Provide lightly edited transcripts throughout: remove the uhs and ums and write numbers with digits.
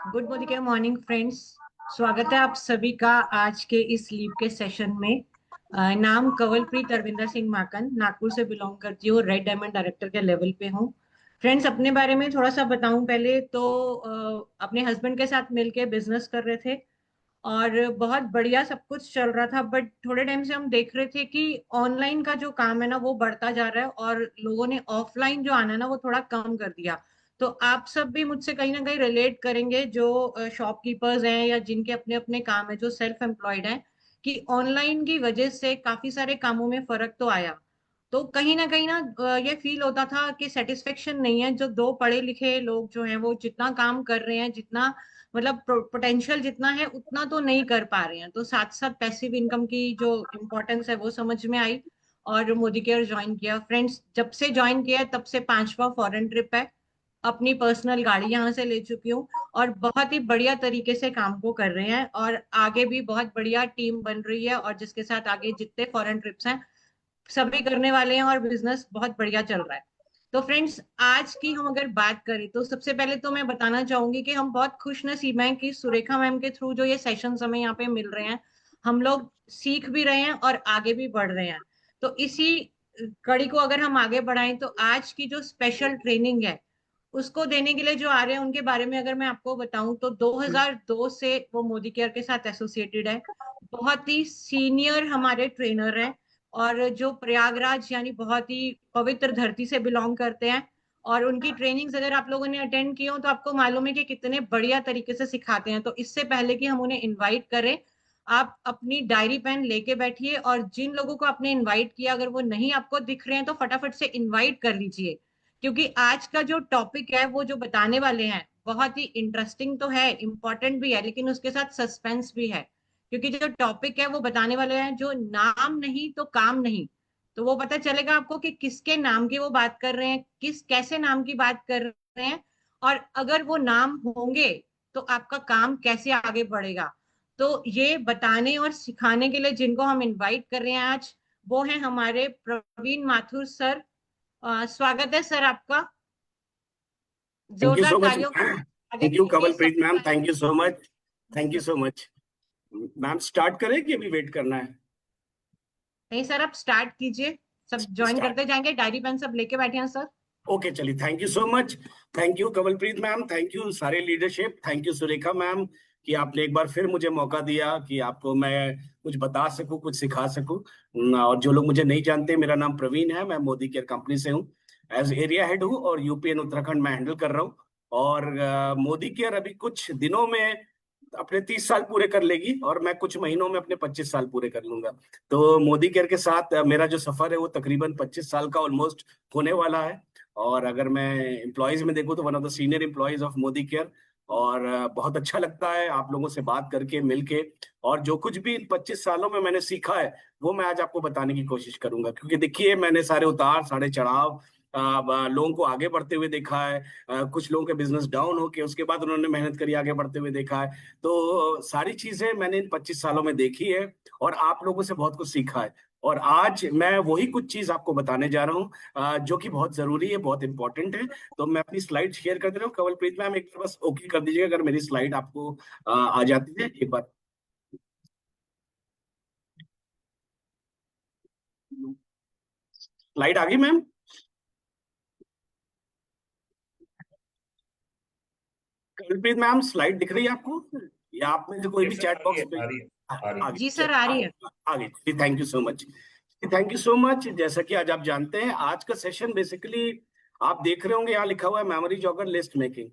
Good morning friends. स्वागत है आप सभी का आज के इस लीव के सेशन में। नाम कंवलप्रीत अरविंदर सिंह माकन, नागपुर से बिलोंग करती हूँ, रेड डायमंड डायरेक्टर के लेवल पे हूँ। फ्रेंड्स, अपने बारे में थोड़ा सा बताऊं पहले तो अपने हस्बैंड के साथ मिलके बिजनेस कर रहे थे और बहुत बढ़िया सब कुछ चल रहा था। बट थोड़े टाइम से हम देख रहे थे कि ऑनलाइन का जो काम है ना वो बढ़ता जा रहा है और लोगों ने ऑफलाइन जो आना है ना वो थोड़ा कम कर दिया। तो आप सब भी मुझसे कहीं ना कहीं रिलेट करेंगे जो शॉपकीपर्स हैं या जिनके अपने अपने काम है, जो सेल्फ एम्प्लॉयड हैं, कि ऑनलाइन की वजह से काफी सारे कामों में फर्क तो आया। तो कहीं ना ये फील होता था कि सेटिस्फेक्शन नहीं है। जो दो पढ़े लिखे लोग जो हैं वो जितना काम कर रहे हैं, जितना मतलब पोटेंशियल जितना है उतना तो नहीं कर पा रहे हैं। तो साथ साथ पैसिव इनकम की जो इम्पोर्टेंस है वो समझ में आई और मोदी केयर ज्वाइन किया। फ्रेंड्स, जब से ज्वाइन किया है तब से पांचवा फॉरेन ट्रिप है। अपनी पर्सनल गाड़ी यहाँ से ले चुकी हूँ और बहुत ही बढ़िया तरीके से काम को कर रहे हैं और आगे भी बहुत बढ़िया टीम बन रही है और जिसके साथ आगे जितने फॉरेन ट्रिप्स हैं सभी करने वाले हैं और बिजनेस बहुत बढ़िया चल रहा है। तो फ्रेंड्स, आज की हम अगर बात करें तो सबसे पहले तो मैं बताना चाहूंगी कि हम बहुत खुश नसीब हैं कि सुरेखा मैम के थ्रू जो ये सेशंस हमें यहाँ पे मिल रहे हैं, हम लोग सीख भी रहे हैं और आगे भी बढ़ रहे हैं। तो इसी कड़ी को अगर हम आगे बढ़ाएं तो आज की जो स्पेशल ट्रेनिंग है उसको देने के लिए जो आ रहे हैं उनके बारे में अगर मैं आपको बताऊं तो 2002 से वो मोदी केयर के साथ एसोसिएटेड है। बहुत ही सीनियर हमारे ट्रेनर हैं और जो प्रयागराज यानी बहुत ही पवित्र धरती से बिलोंग करते हैं। और उनकी ट्रेनिंग्स अगर आप लोगों ने अटेंड की हो तो आपको मालूम है कि कितने बढ़िया तरीके से सिखाते हैं। तो इससे पहले कि हम उन्हें इनवाइट करें, आप अपनी डायरी पेन लेके बैठिए और जिन लोगों को आपने इनवाइट किया अगर वो नहीं आपको दिख रहे हैं तो फटाफट से इनवाइट कर लीजिए। क्योंकि आज का जो टॉपिक है वो जो बताने वाले हैं बहुत ही इंटरेस्टिंग तो है, इंपॉर्टेंट भी है, लेकिन उसके साथ सस्पेंस भी है। क्योंकि जो टॉपिक है वो बताने वाले हैं जो नाम नहीं तो काम नहीं। तो वो पता चलेगा आपको कि किसके नाम की वो बात कर रहे हैं, किस कैसे नाम की बात कर रहे हैं, और अगर वो नाम होंगे तो आपका काम कैसे आगे बढ़ेगा। तो ये बताने और सिखाने के लिए जिनको हम इनवाइट कर रहे हैं आज, वो है हमारे प्रवीण माथुर सर। स्वागत है सर आपका। थैंक यू जोरदार सो मच। तालियों आगे थैंक यू दीजिए कवलप्रीत सबके मैम, बारे थैंक में। You so much. Thank you so much ma'am. Start करें कि अभी वेट करना है? नहीं सर, आप स्टार्ट कीजिए। सब ज्वाइन स्टार्ट। करते जाएंगे, डायरी पेन सब लेके बैठे हैं सर। ओके, चलिए। Thank you so much. Thank you Kawalpreet ma'am, thank you सारे leadership, thank you Surekha ma'am कि आपने एक बार फिर मुझे मौका दिया कि आपको मैं कुछ बता सकूं, कुछ सिखा सकूं। और जो लोग मुझे नहीं जानते, मेरा नाम प्रवीण है, मैं मोदी केयर कंपनी से हूं। एज एरिया हेड हूं और यूपी एंड उत्तराखंड में हैंडल कर रहा हूं। और मोदी केयर अभी कुछ दिनों में अपने 30 साल पूरे कर लेगी और मैं कुछ महीनों में अपने 25 साल पूरे कर लूंगा। तो मोदी केयर के साथ मेरा जो सफर है वो तकरीबन 25 साल का ऑलमोस्ट होने वाला है। और अगर मैं एम्प्लॉयज में देखूं तो one of the senior employees of Modi care. और बहुत अच्छा लगता है आप लोगों से बात करके, मिलके। और जो कुछ भी इन 25 सालों में मैंने सीखा है वो मैं आज आपको बताने की कोशिश करूंगा, क्योंकि देखिए मैंने सारे उतार सारे चढ़ाव लोगों को आगे बढ़ते हुए देखा है। कुछ लोगों के बिजनेस डाउन होके उसके बाद उन्होंने मेहनत करी, आगे बढ़ते हुए देखा है। तो सारी चीजें मैंने इन 25 सालों में देखी है और आप लोगों से बहुत कुछ सीखा है। और आज मैं वही कुछ चीज आपको बताने जा रहा हूँ जो कि बहुत जरूरी है, बहुत इंपॉर्टेंट है। तो मैं अपनी स्लाइड शेयर कर दे रहा हूँ। कवलप्रीत मैम एक बार बस ओके कर दीजिएगा अगर मेरी स्लाइड आपको आ जाती है एक बार। स्लाइड आ गई मैम? कवलप्रीत मैम स्लाइड दिख रही है आपको, या आप में से कोई भी यस सर, चैट आ रही बॉक्स है, पे? आ रही है, आ रही आ है। गई, जी चल सर, आ रही है। आ गई। Thank you so much. Thank you so much. जैसा कि आज आप जानते हैं आज का सेशन बेसिकली आप देख रहे होंगे, यहाँ लिखा हुआ है memory jogger list making.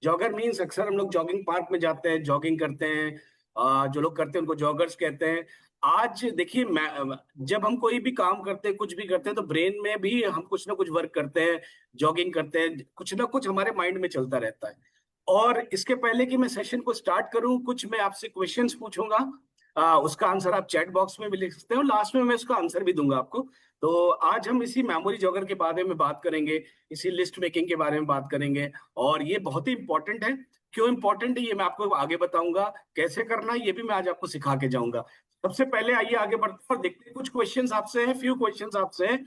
Jogger means अक्सर हम लोग जॉगिंग पार्क में जाते हैं, जॉगिंग करते हैं। जो लोग करते हैं उनको जॉगर्स कहते हैं। आज देखिए, जब हम कोई भी काम करते हैं, कुछ भी करते हैं, तो ब्रेन में भी हम कुछ ना कुछ वर्क करते हैं, जॉगिंग करते हैं, कुछ ना कुछ हमारे माइंड में चलता रहता है। और इसके पहले कि मैं सेशन को स्टार्ट करूं, कुछ मैं आपसे क्वेश्चंस पूछूंगा। उसका आंसर आप चैट बॉक्स में भी लिख सकते हो, लास्ट में मैं उसका आंसर भी दूंगा आपको। तो आज हम इसी मेमोरी जॉगर के बारे में बात करेंगे, इसी लिस्ट मेकिंग के बारे में बात करेंगे। और ये बहुत ही इंपॉर्टेंट है। क्यों इंपॉर्टेंट है ये मैं आपको आगे बताऊंगा, कैसे करना है ये भी मैं आज आपको सिखा के जाऊंगा। सबसे पहले आइए आगे बढ़ते हैं और देखते हैं कुछ क्वेश्चंस आपसे हैं, फ्यू क्वेश्चंस आपसे हैं।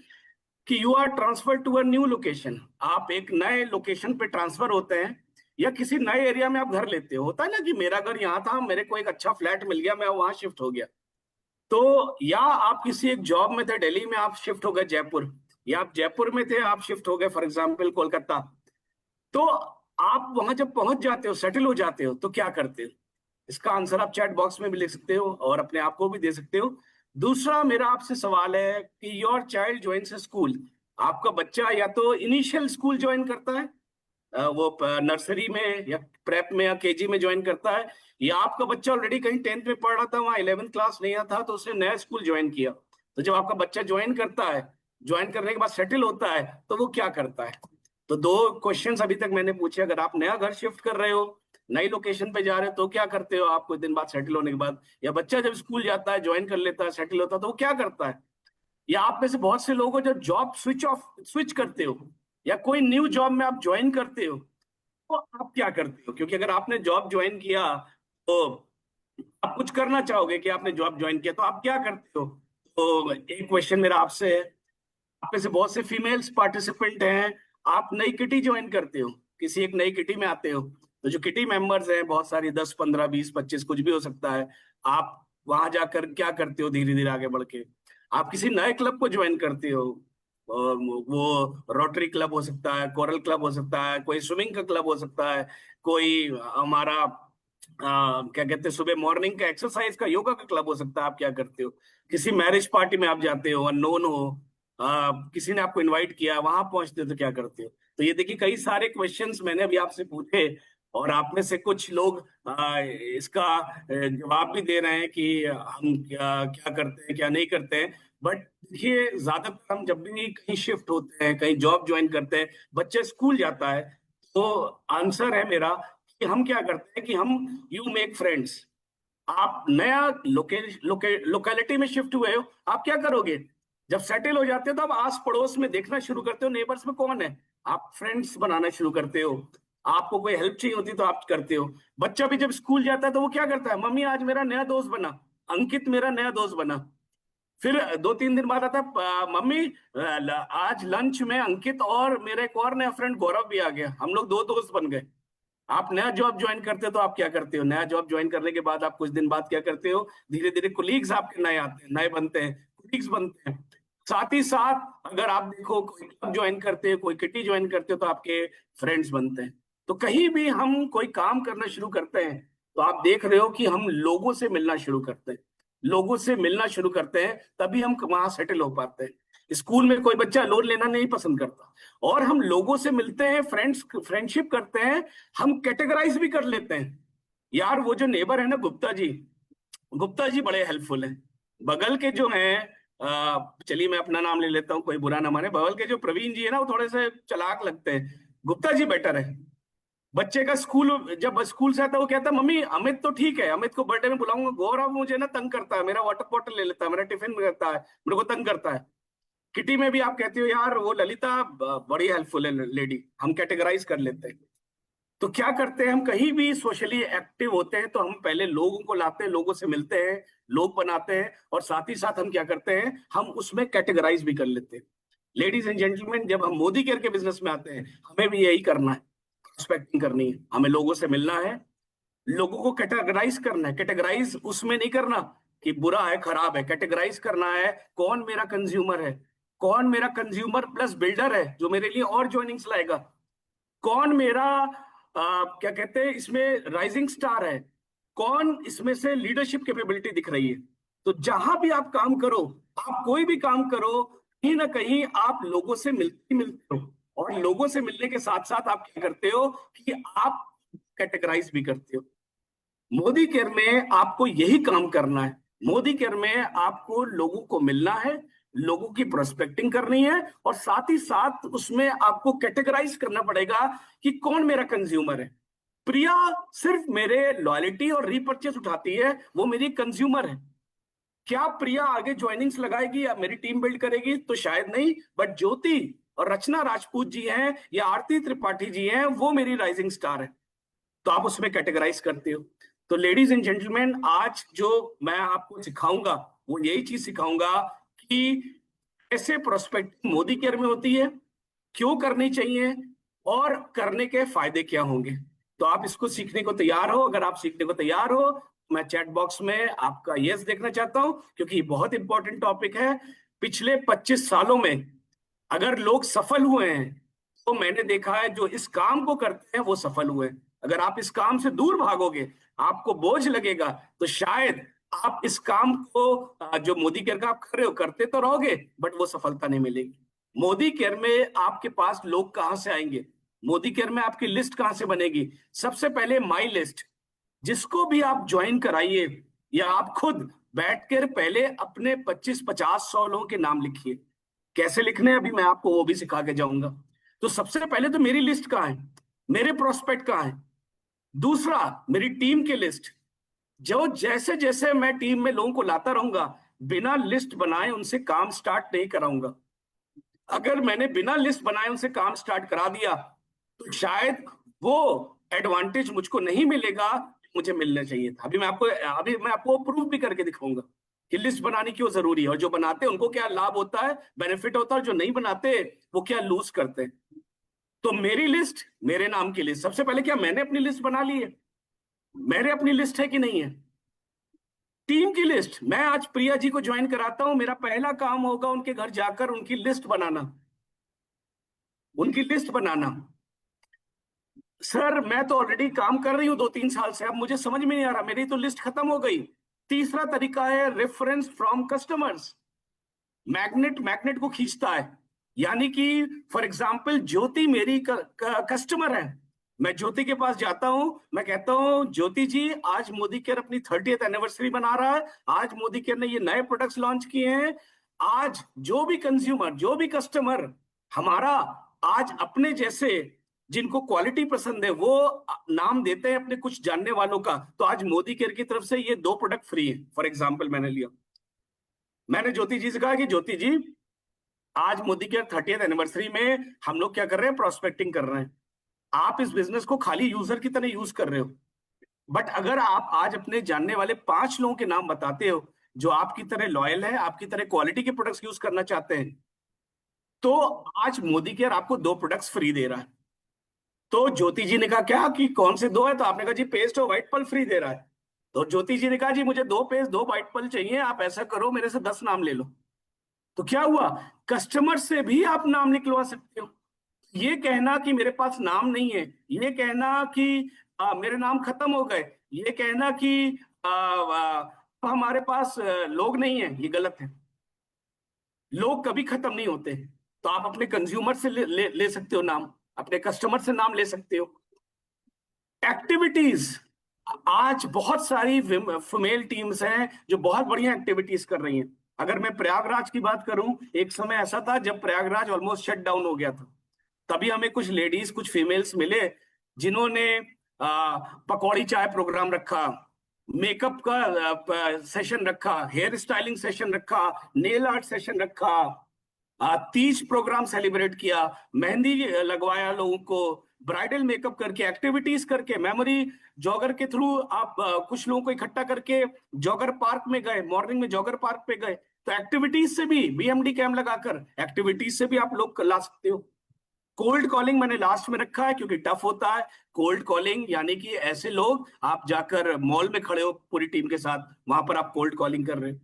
कि you are transfer to a new location, आप एक नए लोकेशन पे ट्रांसफर होते हैं, या किसी नए एरिया में आप घर लेते हो। होता है ना कि मेरा घर यहाँ था, मेरे को एक अच्छा फ्लैट मिल गया, मैं वहां शिफ्ट हो गया। तो या आप किसी एक जॉब में थे दिल्ली में, आप शिफ्ट हो गए जयपुर, या आप जयपुर में थे आप शिफ्ट हो गए फॉर एग्जाम्पल कोलकाता। तो आप वहां जब पहुंच जाते हो, सेटल हो जाते हो, तो क्या करते हो? इसका आंसर आप चैट बॉक्स में भी लिख सकते हो और अपने आप को भी दे सकते हो। दूसरा मेरा आपसे सवाल है कि योर चाइल्ड ज्वाइंस स्कूल, आपका बच्चा या तो इनिशियल स्कूल ज्वाइन करता है, वो नर्सरी में या प्रेप में या केजी में ज्वाइन करता है, या आपका बच्चा ऑलरेडी कहीं 10th में पढ़ रहा था, वहां 11th क्लास नहीं था तो उसने नया स्कूल ज्वाइन किया। तो जब आपका बच्चा ज्वाइन करता है, ज्वाइन करने के बाद सेटल होता है, तो वो क्या करता है? तो दो क्वेश्चंस अभी तक मैंने पूछे। अगर आप नया घर शिफ्ट कर रहे हो, नई लोकेशन पे जा रहे हो, तो क्या करते हो आप कुछ दिन बाद सेटल होने के बाद? या बच्चा जब स्कूल जाता है, ज्वाइन कर लेता है, सेटल होता है, तो वो क्या करता है? या आप में से बहुत से लोग हो जब जॉब स्विच करते हो, या कोई न्यू जॉब में आप ज्वाइन करते हो, तो आप क्या करते हो? क्योंकि अगर आपने जॉब ज्वाइन किया, तो आप कुछ करना चाहोगे कि आपने जॉब ज्वाइन किया, तो आप क्या करते हो? तो एक क्वेश्चन मेरा आपसे है, आप में से बहुत से फीमेल्स पार्टिसिपेंट हैं, आप नई किटी ज्वाइन करते हो, किसी एक नई किटी में आते हो, तो जो किटी मेंबर्स हैं बहुत सारी, 10 15 20 25 कुछ भी हो सकता है, आप वहां जाकर क्या करते हो? धीरे धीरे आगे बढ़ के आप किसी नए क्लब को ज्वाइन करते हो, और वो रोटरी क्लब हो सकता है, कोरल क्लब हो सकता है, कोई स्विमिंग का क्लब हो सकता है, कोई हमारा क्या कहते हैं, सुबह मॉर्निंग का एक्सरसाइज का, योगा का क्लब हो सकता है। आप क्या करते हो? किसी मैरिज पार्टी में आप जाते हो, अननोन हो, किसी ने आपको इनवाइट किया, वहां पहुंचते हो, तो क्या करते हो? तो ये देखिए, कई सारे क्वेश्चंस मैंने अभी आपसे पूछे, और आप में से कुछ लोग इसका जवाब भी दे रहे हैं कि हम क्या क्या करते हैं, क्या नहीं करते हैं। बट देखिए, ज्यादातर हम जब भी कहीं शिफ्ट होते हैं, कहीं जॉब ज्वाइन करते हैं, बच्चे स्कूल जाता है, तो आंसर है मेरा कि हम क्या करते हैं कि हम यू मेक फ्रेंड्स। आप नया लोकेलिटी में शिफ्ट हुए हो, आप क्या करोगे? जब सेटल हो जाते हो, तो आप आस पड़ोस में देखना शुरू करते हो, नेबर्स में कौन है, आप फ्रेंड्स बनाना शुरू करते हो। आपको कोई हेल्प चाहिए होती तो आप करते हो। बच्चा भी जब स्कूल जाता है, तो वो क्या करता है? मम्मी आज मेरा नया दोस्त बना, अंकित मेरा नया दोस्त बना। फिर 2 3 दिन बाद आता है, मम्मी आज लंच में अंकित और मेरा एक और नया फ्रेंड गौरव भी आ गया, हम लोग 2 दोस्त बन गए। आप नया जॉब ज्वाइन करते हो, तो आप क्या करते हो? नया जॉब ज्वाइन करने के बाद आप कुछ दिन बाद क्या करते हो? धीरे धीरे कुलीग्स आपके नए आते हैं, नए बनते हैं, कुलीग्स बनते हैं। साथ ही साथ अगर आप देखो, कोई क्लब ज्वाइन करते हो, कोई किटी ज्वाइन करते हो, तो आपके फ्रेंड्स बनते हैं। तो कहीं भी हम कोई काम करना शुरू करते हैं, तो आप देख रहे हो कि हम लोगों से मिलना शुरू करते हैं, लोगों से मिलना शुरू करते हैं, तभी हम वहां सेटल हो पाते हैं। स्कूल में कोई बच्चा लोन लेना नहीं पसंद करता, और हम लोगों से मिलते हैं, फ्रेंडशिप करते हैं, हम कैटेगराइज भी कर लेते हैं। यार वो जो नेबर है ना, गुप्ता जी, गुप्ता जी बड़े हेल्पफुल हैं। बगल के जो हैं, चलिए मैं अपना नाम ले लेता हूँ, कोई बुरा ना माने, बगल के जो प्रवीण जी है ना, वो थोड़े से चालाक लगते हैं, गुप्ता जी बेटर है। बच्चे का स्कूल, जब स्कूल से आता है, वो कहता है मम्मी अमित तो ठीक है, अमित को बर्थडे में बुलाऊंगा, गौरव मुझे ना तंग करता है, मेरा वाटर बॉटल ले लेता है, मेरा टिफिन में करता है, मेरे को तंग करता है। किटी में भी आप कहते हो यार वो ललिता बड़ी हेल्पफुल है लेडी, हम कैटेगराइज कर लेते हैं। तो क्या करते हैं, हम कहीं भी सोशली एक्टिव होते हैं, तो हम पहले लोगों को लाते हैं, लोगों से मिलते हैं, लोग बनाते हैं, और साथ ही साथ हम क्या करते हैं, हम उसमें कैटेगराइज भी कर लेते हैं। लेडीज एंड जेंटलमैन, जब हम मोदी केयर के बिजनेस में आते हैं, हमें भी यही करना है, प्रोस्पेक्टिंग करनी है, हमें लोगों से मिलना है, लोगों को कैटेगराइज करना है। कैटेगराइज उसमें नहीं करना कि बुरा है खराब है, कैटेगराइज करना है कौन मेरा कंज्यूमर है, कौन मेरा कंज्यूमर प्लस बिल्डर है जो मेरे लिए और ज्वाइनिंग्स लाएगा, कौन मेरा क्या कहते हैं इसमें राइजिंग स्टार है, कौन इसमें से लीडरशिप कैपेबिलिटी दिख रही है। तो जहां भी आप काम करो, आप कोई भी काम करो, कहीं ना कहीं आप लोगों से मिलते मिलते हो, और लोगों से मिलने के साथ साथ आप क्या करते हो कि आप कैटेगराइज भी करते हो। मोदी केयर में आपको यही काम करना है। मोदी केयर में आपको लोगों को मिलना है, लोगों की प्रोस्पेक्टिंग करनी है, और साथ ही साथ उसमें आपको कैटेगराइज करना पड़ेगा कि कौन मेरा कंज्यूमर है। प्रिया सिर्फ मेरे लॉयल्टी और रीपर्चेस उठाती है, वो मेरी कंज्यूमर है। क्या प्रिया आगे ज्वाइनिंग्स लगाएगी या मेरी टीम बिल्ड करेगी? तो शायद नहीं, बट ज्योति और रचना राजपूत जी हैं या आरती त्रिपाठी जी हैं, वो मेरी राइजिंग स्टार है। तो आप उसमें कैटेगराइज करते हो। तो लेडीज एंड जेंटलमैन, आज जो मैं आपको सिखाऊंगा, वो यही चीज सिखाऊंगा कि कैसे प्रोस्पेक्टिंग मोदी केयर में होती है, क्यों करनी चाहिए और करने के फायदे क्या होंगे। तो आप इसको सीखने को तैयार हो? अगर आप सीखने को तैयार हो, मैं चैट बॉक्स में आपका यस देखना चाहता हूं, क्योंकि ये बहुत इंपॉर्टेंट टॉपिक है। पिछले 25 सालों में अगर लोग सफल हुए हैं तो मैंने देखा है जो इस काम को करते हैं वो सफल हुए हैं। अगर आप इस काम से दूर भागोगे, आपको बोझ लगेगा, तो शायद आप इस काम को जो मोदी केयर का आप कर रहे हो करते तो रहोगे, बट वो सफलता नहीं मिलेगी। मोदी केयर में आपके पास लोग कहां से आएंगे? मोदी केयर में आपकी लिस्ट कहां से बनेगी? सबसे पहले माई लिस्ट। जिसको भी आप ज्वाइन कराइए या आप खुद बैठकर पहले अपने 25-50-100 लोगों के नाम लिखिए। कैसे लिखने हैं अभी मैं आपको वो भी सिखा के जाऊंगा। तो सबसे पहले तो मेरी लिस्ट कहाँ है, मेरे प्रोस्पेक्ट कहाँ है। दूसरा, मेरी टीम की लिस्ट। जो जैसे जैसे मैं टीम में लोगों को लाता रहूंगा, बिना लिस्ट बनाए उनसे काम स्टार्ट नहीं कराऊंगा। अगर मैंने बिना लिस्ट बनाए उनसे काम स्टार्ट करा दिया तो शायद वो एडवांटेज मुझको नहीं मिलेगा, मुझे मिलना चाहिए था। अभी मैं आपको प्रूफ भी करके दिखाऊंगा कि लिस्ट बनानी क्यों जरूरी है, और जो बनाते हैं उनको क्या लाभ होता है, बेनिफिट होता है, और जो नहीं बनाते वो क्या लूज करते हैं। तो मेरी लिस्ट, मेरे नाम की लिस्ट। सबसे पहले क्या मैंने अपनी लिस्ट बना ली है? मेरे अपनी लिस्ट है कि नहीं है? टीम की लिस्ट। मैं आज प्रिया जी को ज्वाइन कराता हूं, मेरा पहला काम होगा उनके घर जाकर उनकी लिस्ट बनाना, उनकी लिस्ट बनाना। सर मैं तो ऑलरेडी काम कर रही हूँ 2-3 साल से, अब मुझे समझ में नहीं आ रहा, मेरी तो लिस्ट खत्म हो गई। तीसरा तरीका है reference from customers. Magnet magnet को खींचता है। यानी कि फॉर एग्जाम्पल ज्योति मेरी कस्टमर है, मैं ज्योति के पास जाता हूं, मैं कहता हूं ज्योति जी आज मोदी केयर अपनी 30th एनिवर्सरी मना रहा है, आज मोदी केयर ने ये नए प्रोडक्ट्स लॉन्च किए हैं। आज जो भी कंज्यूमर, जो भी कस्टमर हमारा आज अपने जैसे जिनको क्वालिटी पसंद है वो नाम देते हैं अपने कुछ जानने वालों का, तो आज मोदी केयर की तरफ से ये 2 प्रोडक्ट फ्री है। फॉर एग्जाम्पल मैंने लिया, मैंने ज्योति जी से कहा कि ज्योति जी आज मोदी केयर 30th एनिवर्सरी में हम लोग क्या कर रहे हैं, प्रोस्पेक्टिंग कर रहे हैं। आप इस बिजनेस को खाली यूजर की तरह यूज कर रहे हो, बट अगर आप आज अपने जानने वाले 5 लोगों के नाम बताते हो जो आपकी तरह लॉयल है, आपकी तरह क्वालिटी के प्रोडक्ट्स यूज करना चाहते हैं, तो आज मोदी केयर आपको 2 प्रोडक्ट्स फ्री दे रहा है। तो ज्योति जी ने कहा क्या कि कौन से 2 है? तो आपने कहा जी पेस्ट और व्हाइट पल फ्री दे रहा है। तो ज्योति जी ने कहा जी मुझे 2 पेस्ट 2 व्हाइट पल चाहिए, आप ऐसा करो मेरे से 10 नाम ले लो। तो क्या हुआ, कस्टमर से भी आप नाम निकलवा सकते हो। ये कहना कि मेरे पास नाम नहीं है, ये कहना कि मेरे नाम खत्म हो गए, ये कहना कि हमारे पास लोग नहीं है, ये गलत है। लोग कभी खत्म नहीं होते। तो आप अपने कंज्यूमर से ले सकते हो नाम, अपने कस्टमर से नाम ले सकते हो। एक्टिविटीज, आज बहुत सारी फीमेल टीम्स हैं जो बहुत बढ़िया एक्टिविटीज कर रही हैं। अगर मैं प्रयागराज की बात करूं, एक समय ऐसा था जब प्रयागराज ऑलमोस्ट शट डाउन हो गया था, तभी हमें कुछ लेडीज, कुछ फीमेल्स मिले जिन्होंने पकौड़ी चाय प्रोग्राम रखा, मेकअप का सेशन रखा, हेयर स्टाइलिंग सेशन रखा, नेल आर्ट सेशन रखा, तीज प्रोग्राम सेलिब्रेट किया, मेहंदी लगवाया लोगों को, ब्राइडल मेकअप करके, एक्टिविटीज करके, मेमोरी जॉगर के थ्रू आप कुछ लोगों को इकट्ठा करके जॉगर पार्क में गए, मॉर्निंग में जॉगर पार्क पे गए। तो एक्टिविटीज से भी, बीएमडी कैम्प लगाकर एक्टिविटीज से भी आप लोग ला सकते हो। कोल्ड कॉलिंग मैंने लास्ट में रखा है क्योंकि टफ होता है। कोल्ड कॉलिंग यानी कि ऐसे लोग, आप जाकर मॉल में खड़े हो पूरी टीम के साथ, वहां पर आप कोल्ड कॉलिंग कर रहे हो।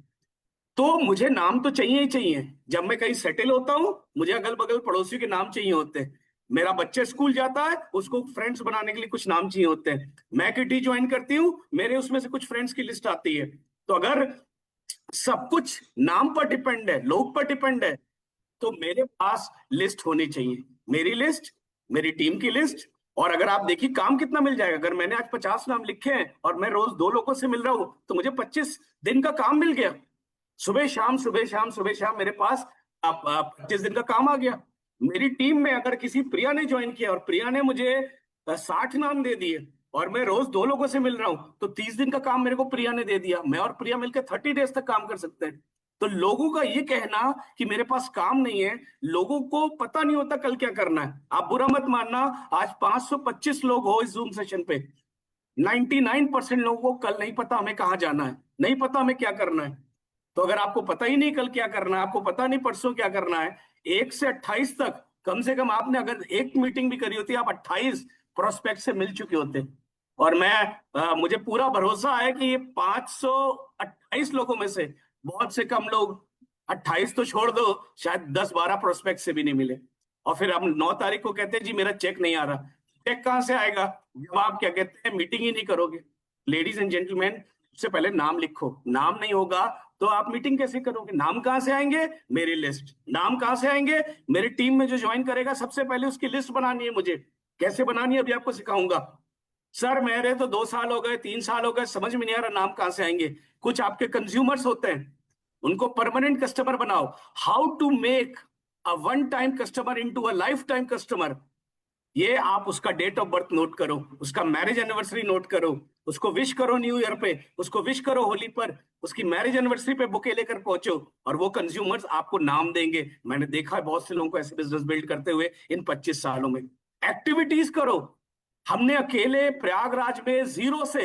तो मुझे नाम तो चाहिए ही चाहिए। जब मैं कहीं सेटल होता हूं, मुझे अगल बगल पड़ोसियों के नाम चाहिए होते हैं। मेरा बच्चे स्कूल जाता है, उसको फ्रेंड्स बनाने के लिए कुछ नाम चाहिए होते हैं। मैं किटी ज्वाइन करती हूँ, मेरे उसमें से कुछ फ्रेंड्स की लिस्ट आती है। तो अगर सब कुछ नाम पर डिपेंड है, लोग पर डिपेंड है, तो मेरे पास लिस्ट होनी चाहिए। मेरी लिस्ट, मेरी टीम की लिस्ट। और अगर आप देखिए काम कितना मिल जाएगा, अगर मैंने आज 50 नाम लिखे हैं और मैं रोज 2 लोगों से मिल रहा हूं, तो मुझे 25 दिन का काम मिल गया। सुबह शाम, सुबह शाम, सुबह शाम मेरे पास 25 दिन का काम आ गया। मेरी टीम में अगर किसी प्रिया ने ज्वाइन किया और प्रिया ने मुझे 60 नाम दे दिए और मैं रोज 2 लोगों से मिल रहा हूं, तो 30 दिन का काम मेरे को प्रिया ने दे दिया। मैं और प्रिया मिलकर 30 डेज तक काम कर सकते हैं। तो लोगों का ये कहना कि मेरे पास काम नहीं है, लोगों को पता नहीं होता कल क्या करना है। आप बुरा मत मानना, आज 525 लोग हो इस जूम सेशन पे, 99% लोगों को कल नहीं पता हमें कहाँ जाना है, नहीं पता हमें क्या करना है। तो अगर आपको पता ही नहीं कल क्या करना है, आपको पता नहीं परसों क्या करना है, 1 से 28 तक कम से कम आपने अगर एक मीटिंग भी करी होती, आप 28 प्रोस्पेक्ट से मिल चुके होते। और मुझे पूरा भरोसा है कि ये 528 लोगों में से बहुत से कम लोग, 28 तो छोड़ दो, शायद 10-12 प्रोस्पेक्ट से भी नहीं मिले। और फिर हम 9 तारीख को कहते हैं जी मेरा चेक नहीं आ रहा। चेक कहां से आएगा जब आप क्या कहते हैं मीटिंग ही नहीं करोगे। लेडीज एंड जेंटलमैन, सबसे पहले नाम लिखो। नाम नहीं होगा तो आप मीटिंग कैसे करोगे? नाम कहां से आएंगे? मेरी लिस्ट। नाम कहां से आएंगे? मेरी टीम में जो ज्वाइन करेगा सबसे पहले उसकी लिस्ट बनानी है मुझे। कैसे बनानी है अभी आपको सिखाऊंगा। सर मेरे तो 2 साल हो गए, 3 साल हो गए, समझ में नहीं आ रहा नाम कहां से आएंगे। कुछ आपके कंज्यूमर्स होते हैं, उनको परमानेंट कस्टमर बनाओ। How to make a one time customer into a lifetime customer. ये आप उसका डेट ऑफ बर्थ नोट करो, उसका मैरिज एनिवर्सरी नोट करो, उसको विश करो न्यू ईयर पे, उसको विश करो होली पर, उसकी मैरिज एनिवर्सरी पे बुके लेकर पहुंचो, और वो कंज्यूमर्स आपको नाम देंगे। मैंने देखा है बहुत से लोगों को ऐसे बिजनेस बिल्ड करते हुए इन 25 सालों में। एक्टिविटीज करो। हमने अकेले प्रयागराज में 0 से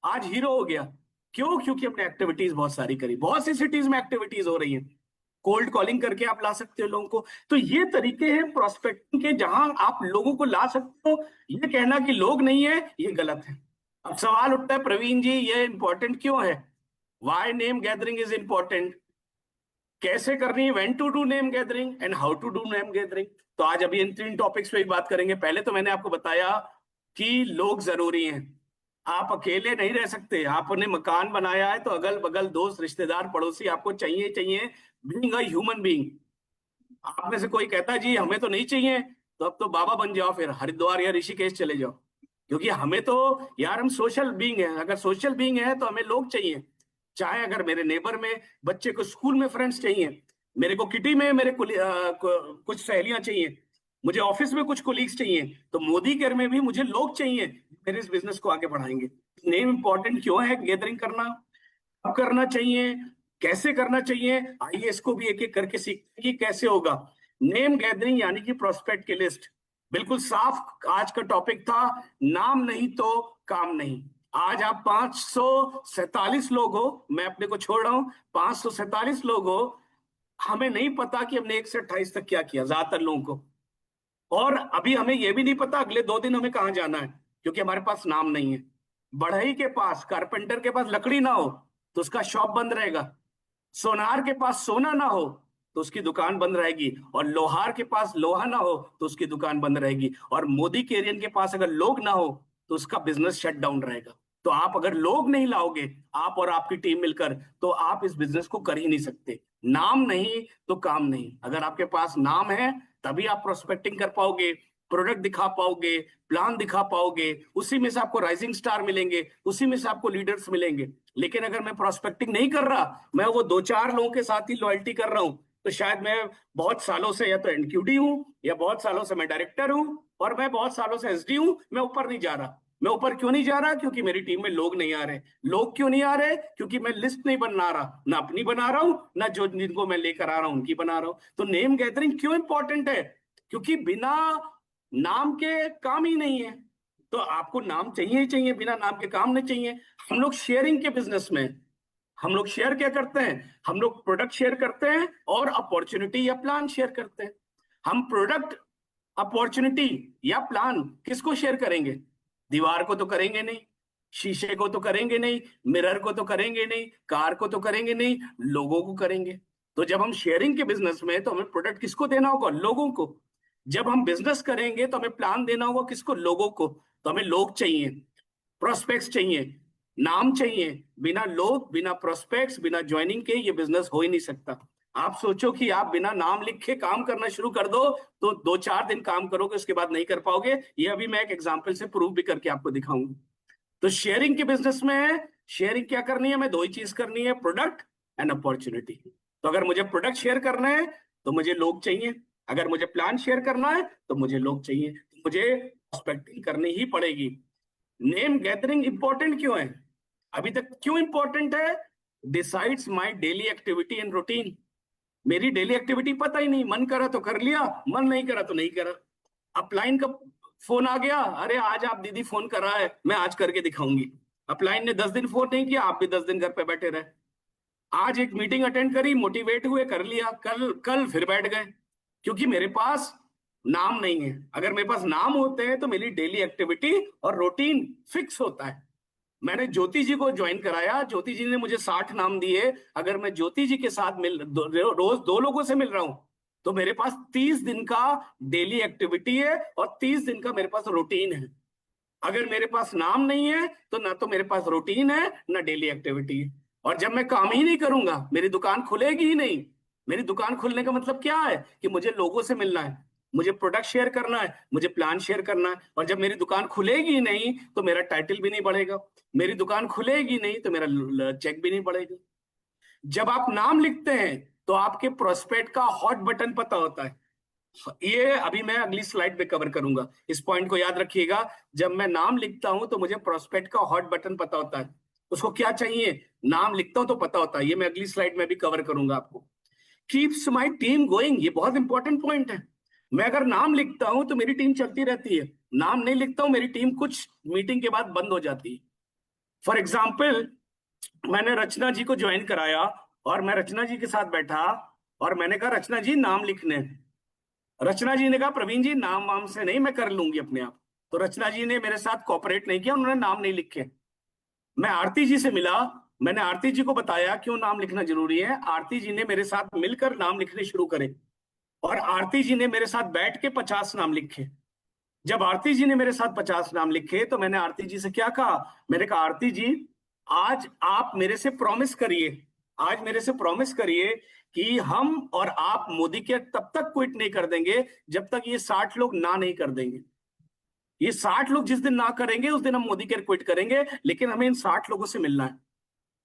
आज हीरो हो गया। क्यों? क्योंकि हमने एक्टिविटीज बहुत सारी करी। बहुत सी सिटीज में एक्टिविटीज हो रही हैं। कोल्ड कॉलिंग करके आप ला सकते हो लोगों को। तो ये तरीके हैं प्रोस्पेक्टिंग के, जहां आप लोगों को ला सकते हो। ये कहना कि लोग नहीं है, ये गलत है। अब सवाल उठता है, प्रवीण जी ये इंपॉर्टेंट क्यों है? Why name gathering is important. कैसे करनी है, when to do name gathering and how to do name gathering. तो आज अभी इन 3 टॉपिक्स पे बात करेंगे। पहले तो मैंने आपको बताया कि लोग जरूरी हैं। आप अकेले नहीं रह सकते। आपने मकान बनाया है तो अगल बगल दोस्त रिश्तेदार पड़ोसी आपको चाहिए चाहिए। Being a human being. आप में से कोई कहता है जी हमें तो नहीं चाहिए, तो अब तो बाबा बन जाओ, फिर हरिद्वार या ऋषिकेश चले जाओ। क्योंकि हमें तो, यार हम सोशल बीइंग है। अगर सोशल बीइंग है तो हमें लोग चाहिए। चाहे अगर मेरे नेबर में बच्चे को स्कूल में फ्रेंड्स चाहिए, मेरे को किटी में कुछ सहेलियां चाहिए, मुझे ऑफिस में कुछ कोलीग्स चाहिए, तो मोदी केयर में भी मुझे लोग चाहिए मेरे इस बिजनेस को आगे बढ़ाएंगे। नेम इंपॉर्टेंट क्यों है? गैदरिंग करना कब करना चाहिए, कैसे करना चाहिए, आइए इसको भी एक एक करके सीखते हैं कि कैसे होगा। नेम गैदरिंग यानी कि प्रोस्पेक्ट की लिस्ट। बिल्कुल साफ आज का टॉपिक था, नाम नहीं तो काम नहीं। आज आप 547 लोग हो, मैं अपने को छोड़ रहा हूं, 547 लोग हो। हमें नहीं पता कि हमने 1 से 28 तक क्या किया, ज्यादातर लोगों को। और अभी हमें यह भी नहीं पता अगले 2 दिन हमें कहाँ जाना है, क्योंकि हमारे पास नाम नहीं है। बढ़ई के पास, कारपेंटर के पास लकड़ी ना हो तो उसका शॉप बंद रहेगा। सोनार के पास सोना ना हो तो उसकी दुकान बंद रहेगी। और लोहार के पास लोहा ना हो तो उसकी दुकान बंद रहेगी। और मोदी केरियन के पास अगर लोग ना हो तो उसका बिजनेस शट डाउन रहेगा। तो आप अगर लोग नहीं लाओगे, आप और आपकी टीम मिलकर, तो आप इस बिजनेस को कर ही नहीं सकते। नाम नहीं तो काम नहीं। अगर आपके पास नाम है तभी आप प्रोस्पेक्टिंग कर पाओगे, प्रोडक्ट दिखा पाओगे, प्लान दिखा पाओगे, उसी में से आपको राइजिंग स्टार मिलेंगे, उसी में से आपको लीडर्स मिलेंगे। लेकिन अगर मैं प्रोस्पेक्टिंग नहीं कर रहा, मैं वो 2-4 लोगों के साथ ही लॉयल्टी कर रहा हूं, तो शायद मैं बहुत सालों से या तो एनक्यूडी हूं, या बहुत सालों से मैं डायरेक्टर हूं, और मैं बहुत सालों से एसडी हूं, मैं ऊपर नहीं जा रहा। मैं ऊपर क्यों नहीं जा रहा? क्योंकि मेरी टीम में लोग नहीं आ रहे। लोग क्यों नहीं आ रहे? क्योंकि मैं लिस्ट नहीं बना रहा, ना अपनी बना रहा हूं, ना जो जिनको मैं लेकर आ रहा हूं उनकी बना रहा हूं। तो नेम गैदरिंग क्यों इंपॉर्टेंट है? क्योंकि बिना नाम के काम ही नहीं है। तो आपको नाम चाहिए ही चाहिए, बिना नाम के काम नहीं चाहिए। हम लोग शेयरिंग के बिजनेस में, हम लोग शेयर क्या करते हैं? हम लोग प्रोडक्ट शेयर करते हैं और अपॉर्चुनिटी या प्लान शेयर करते हैं। हम प्रोडक्ट, अपॉर्चुनिटी या प्लान किसको शेयर करेंगे? दीवार को तो करेंगे नहीं, शीशे को तो करेंगे नहीं, मिरर को तो करेंगे नहीं, कार को तो करेंगे नहीं, लोगों को करेंगे। तो जब हम शेयरिंग के बिजनेस में, तो हमें प्रोडक्ट किसको देना होगा? लोगों को। जब हम बिजनेस करेंगे तो हमें प्लान देना होगा किसको? लोगों को। तो हमें लोग चाहिए, प्रोस्पेक्ट्स चाहिए, नाम चाहिए। बिना लोग, बिना प्रोस्पेक्ट्स, बिना ज्वाइनिंग के ये बिजनेस हो ही नहीं सकता। आप सोचो कि आप बिना नाम लिखे काम करना शुरू कर दो, तो 2-4 दिन काम करोगे, उसके बाद नहीं कर पाओगे। ये अभी मैं एक एग्जांपल से प्रूव भी करके आपको दिखाऊंगा। तो शेयरिंग के बिजनेस में शेयरिंग क्या करनी है? हमें 2 ही चीज करनी है, प्रोडक्ट एंड अपॉर्चुनिटी। तो अगर मुझे प्रोडक्ट शेयर करना है तो मुझे लोग चाहिए, अगर मुझे प्लान शेयर करना है तो मुझे लोग चाहिए, तो मुझे प्रोस्पेक्टिंग करनी ही पड़ेगी। नेम गैदरिंग इंपॉर्टेंट क्यों है? अभी तक क्यों इंपॉर्टेंट है? Decides my daily activity and routine. मेरी डेली एक्टिविटी पता ही नहीं, मन करा तो कर लिया, मन नहीं करा तो नहीं करा। अपलाइन का फोन आ गया, अरे आज आप दीदी फोन कर रहा है, मैं आज करके दिखाऊंगी। अपलाइन ने 10 दिन फोन नहीं किया, आप भी 10 दिन घर पे बैठे रहे। आज एक मीटिंग अटेंड करी, मोटिवेट हुए, कर लिया, कल कल फिर बैठ गए, क्योंकि मेरे पास नाम नहीं है। अगर मेरे पास नाम होते हैं तो मेरी डेली एक्टिविटी और रूटीन फिक्स होता है। मैंने ज्योति जी को ज्वाइन कराया, ज्योति जी ने मुझे 60 नाम दिए। अगर मैं ज्योति जी के साथ रोज 2 लोगों से मिल रहा हूं तो मेरे पास 30 दिन का डेली एक्टिविटी है और 30 दिन का मेरे पास रूटीन है। अगर मेरे पास नाम नहीं है तो ना तो मेरे पास रूटीन है ना डेली एक्टिविटी है। और जब मैं काम ही नहीं करूंगा मेरी दुकान खुलेगी ही नहीं। मेरी दुकान खुलने का मतलब क्या है कि मुझे लोगों से मिलना है, मुझे प्रोडक्ट शेयर करना है, मुझे प्लान शेयर करना है। और जब मेरी दुकान खुलेगी ही नहीं तो मेरा टाइटल भी नहीं बढ़ेगा, मेरी दुकान खुलेगी नहीं तो मेरा चेक भी नहीं बढ़ेगा। जब आप नाम लिखते हैं तो आपके प्रोस्पेक्ट का हॉट बटन पता होता है। ये अभी मैं अगली स्लाइड पे कवर करूंगा, इस पॉइंट को याद रखिएगा। जब मैं नाम लिखता हूं तो मुझे प्रोस्पेक्ट का हॉट बटन पता होता है, उसको क्या चाहिए, नाम लिखता हूं तो पता होता है। ये मैं अगली स्लाइड में भी कवर करूंगा आपको। कीप्स माई टीम गोइंग, ये बहुत इंपॉर्टेंट पॉइंट है। मैं अगर नाम लिखता हूं तो मेरी टीम चलती रहती है, नाम नहीं लिखता हूं मेरी टीम कुछ मीटिंग के बाद बंद हो जाती है। फॉर एग्जाम्पल, मैंने रचना जी को ज्वाइन कराया और मैं रचना जी के साथ बैठा और मैंने कहा रचना जी नाम लिखने हैं। रचना जी ने कहा प्रवीण जी नाम वाम से नहीं, मैं कर लूंगी अपने आप। तो रचना जी ने मेरे साथ कोऑपरेट नहीं किया, उन्होंने नाम नहीं लिखे। मैं आरती जी से मिला, मैंने आरती जी को बताया क्यों नाम लिखना जरूरी है। आरती जी ने मेरे साथ मिलकर नाम लिखने शुरू करे और आरती जी ने मेरे साथ बैठ के 50 नाम लिखे। जब आरती जी ने मेरे साथ 50 नाम लिखे तो मैंने आरती जी से क्या कहा, मैंने कहा आरती जी आज आप मेरे से प्रॉमिस करिए, आज मेरे से प्रॉमिस करिए कि हम और आप मोदी के तब तक क्विट नहीं कर देंगे जब तक ये 60 लोग ना नहीं कर देंगे। ये 60 लोग जिस दिन ना करेंगे उस दिन हम मोदी केयर क्विट करेंगे, लेकिन हमें इन 60 लोगों से मिलना है।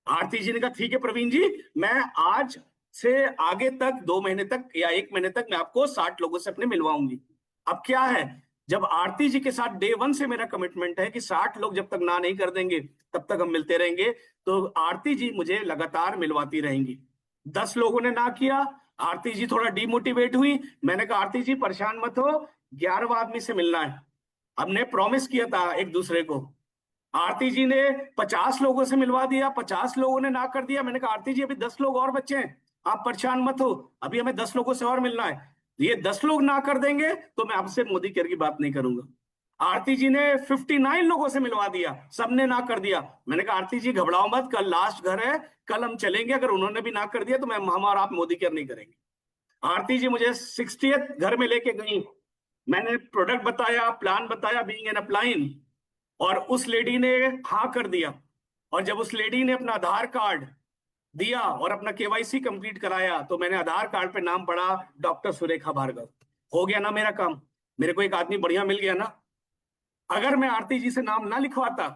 आरती जी ने कहा ठीक है प्रवीण जी, मैं आज से आगे तक 2 महीने तक या 1 महीने तक मैं आपको 60 लोगों से अपने मिलवाऊंगी। अब क्या है, जब आरती जी के साथ डे 1 से मेरा कमिटमेंट है कि 60 लोग जब तक ना नहीं कर देंगे तब तक हम मिलते रहेंगे, तो आरती जी मुझे लगातार मिलवाती रहेंगी। 10 लोगों ने ना किया, आरती जी थोड़ा डिमोटिवेट हुई। मैंने कहा आरती जी परेशान मत हो, 11वां आदमी से मिलना है। हमने प्रॉमिस किया था एक दूसरे को। आरती जी ने 50 लोगों से मिलवा दिया, 50 लोगों ने ना कर दिया। मैंने कहा आरती जी अभी 10 लोग और बचे हैं, आप परेशान मत हो, अभी हमें 10 लोगों से और मिलना है। ये 10 लोग ना कर देंगे तो मैं आपसे मोदी केयर की बात नहीं करूंगा। आरती जी ने 59 लोगों से मिलवा दिया, सबने ना कर दिया। मैंने कहा आरती जी घबराओ मत, कल लास्ट घर है, कल हम चलेंगे, अगर उन्होंने भी ना कर दिया तो मैं हम और आप मोदी केयर नहीं करेंगे। आरती जी मुझे 60th घर में लेके गई, मैंने प्रोडक्ट बताया, प्लान बताया, बीइंग एन अपलाइन, और उस लेडी ने हाँ कर दिया। और जब उस लेडी ने अपना आधार कार्ड दिया और अपना केवाईसी कंप्लीट कराया तो मैंने आधार कार्ड पे नाम पढ़ा डॉक्टर सुरेखा भार्गव। हो गया ना मेरा काम, मेरे को एक आदमी बढ़िया मिल गया ना। अगर मैं आरती जी से नाम ना लिखवाता,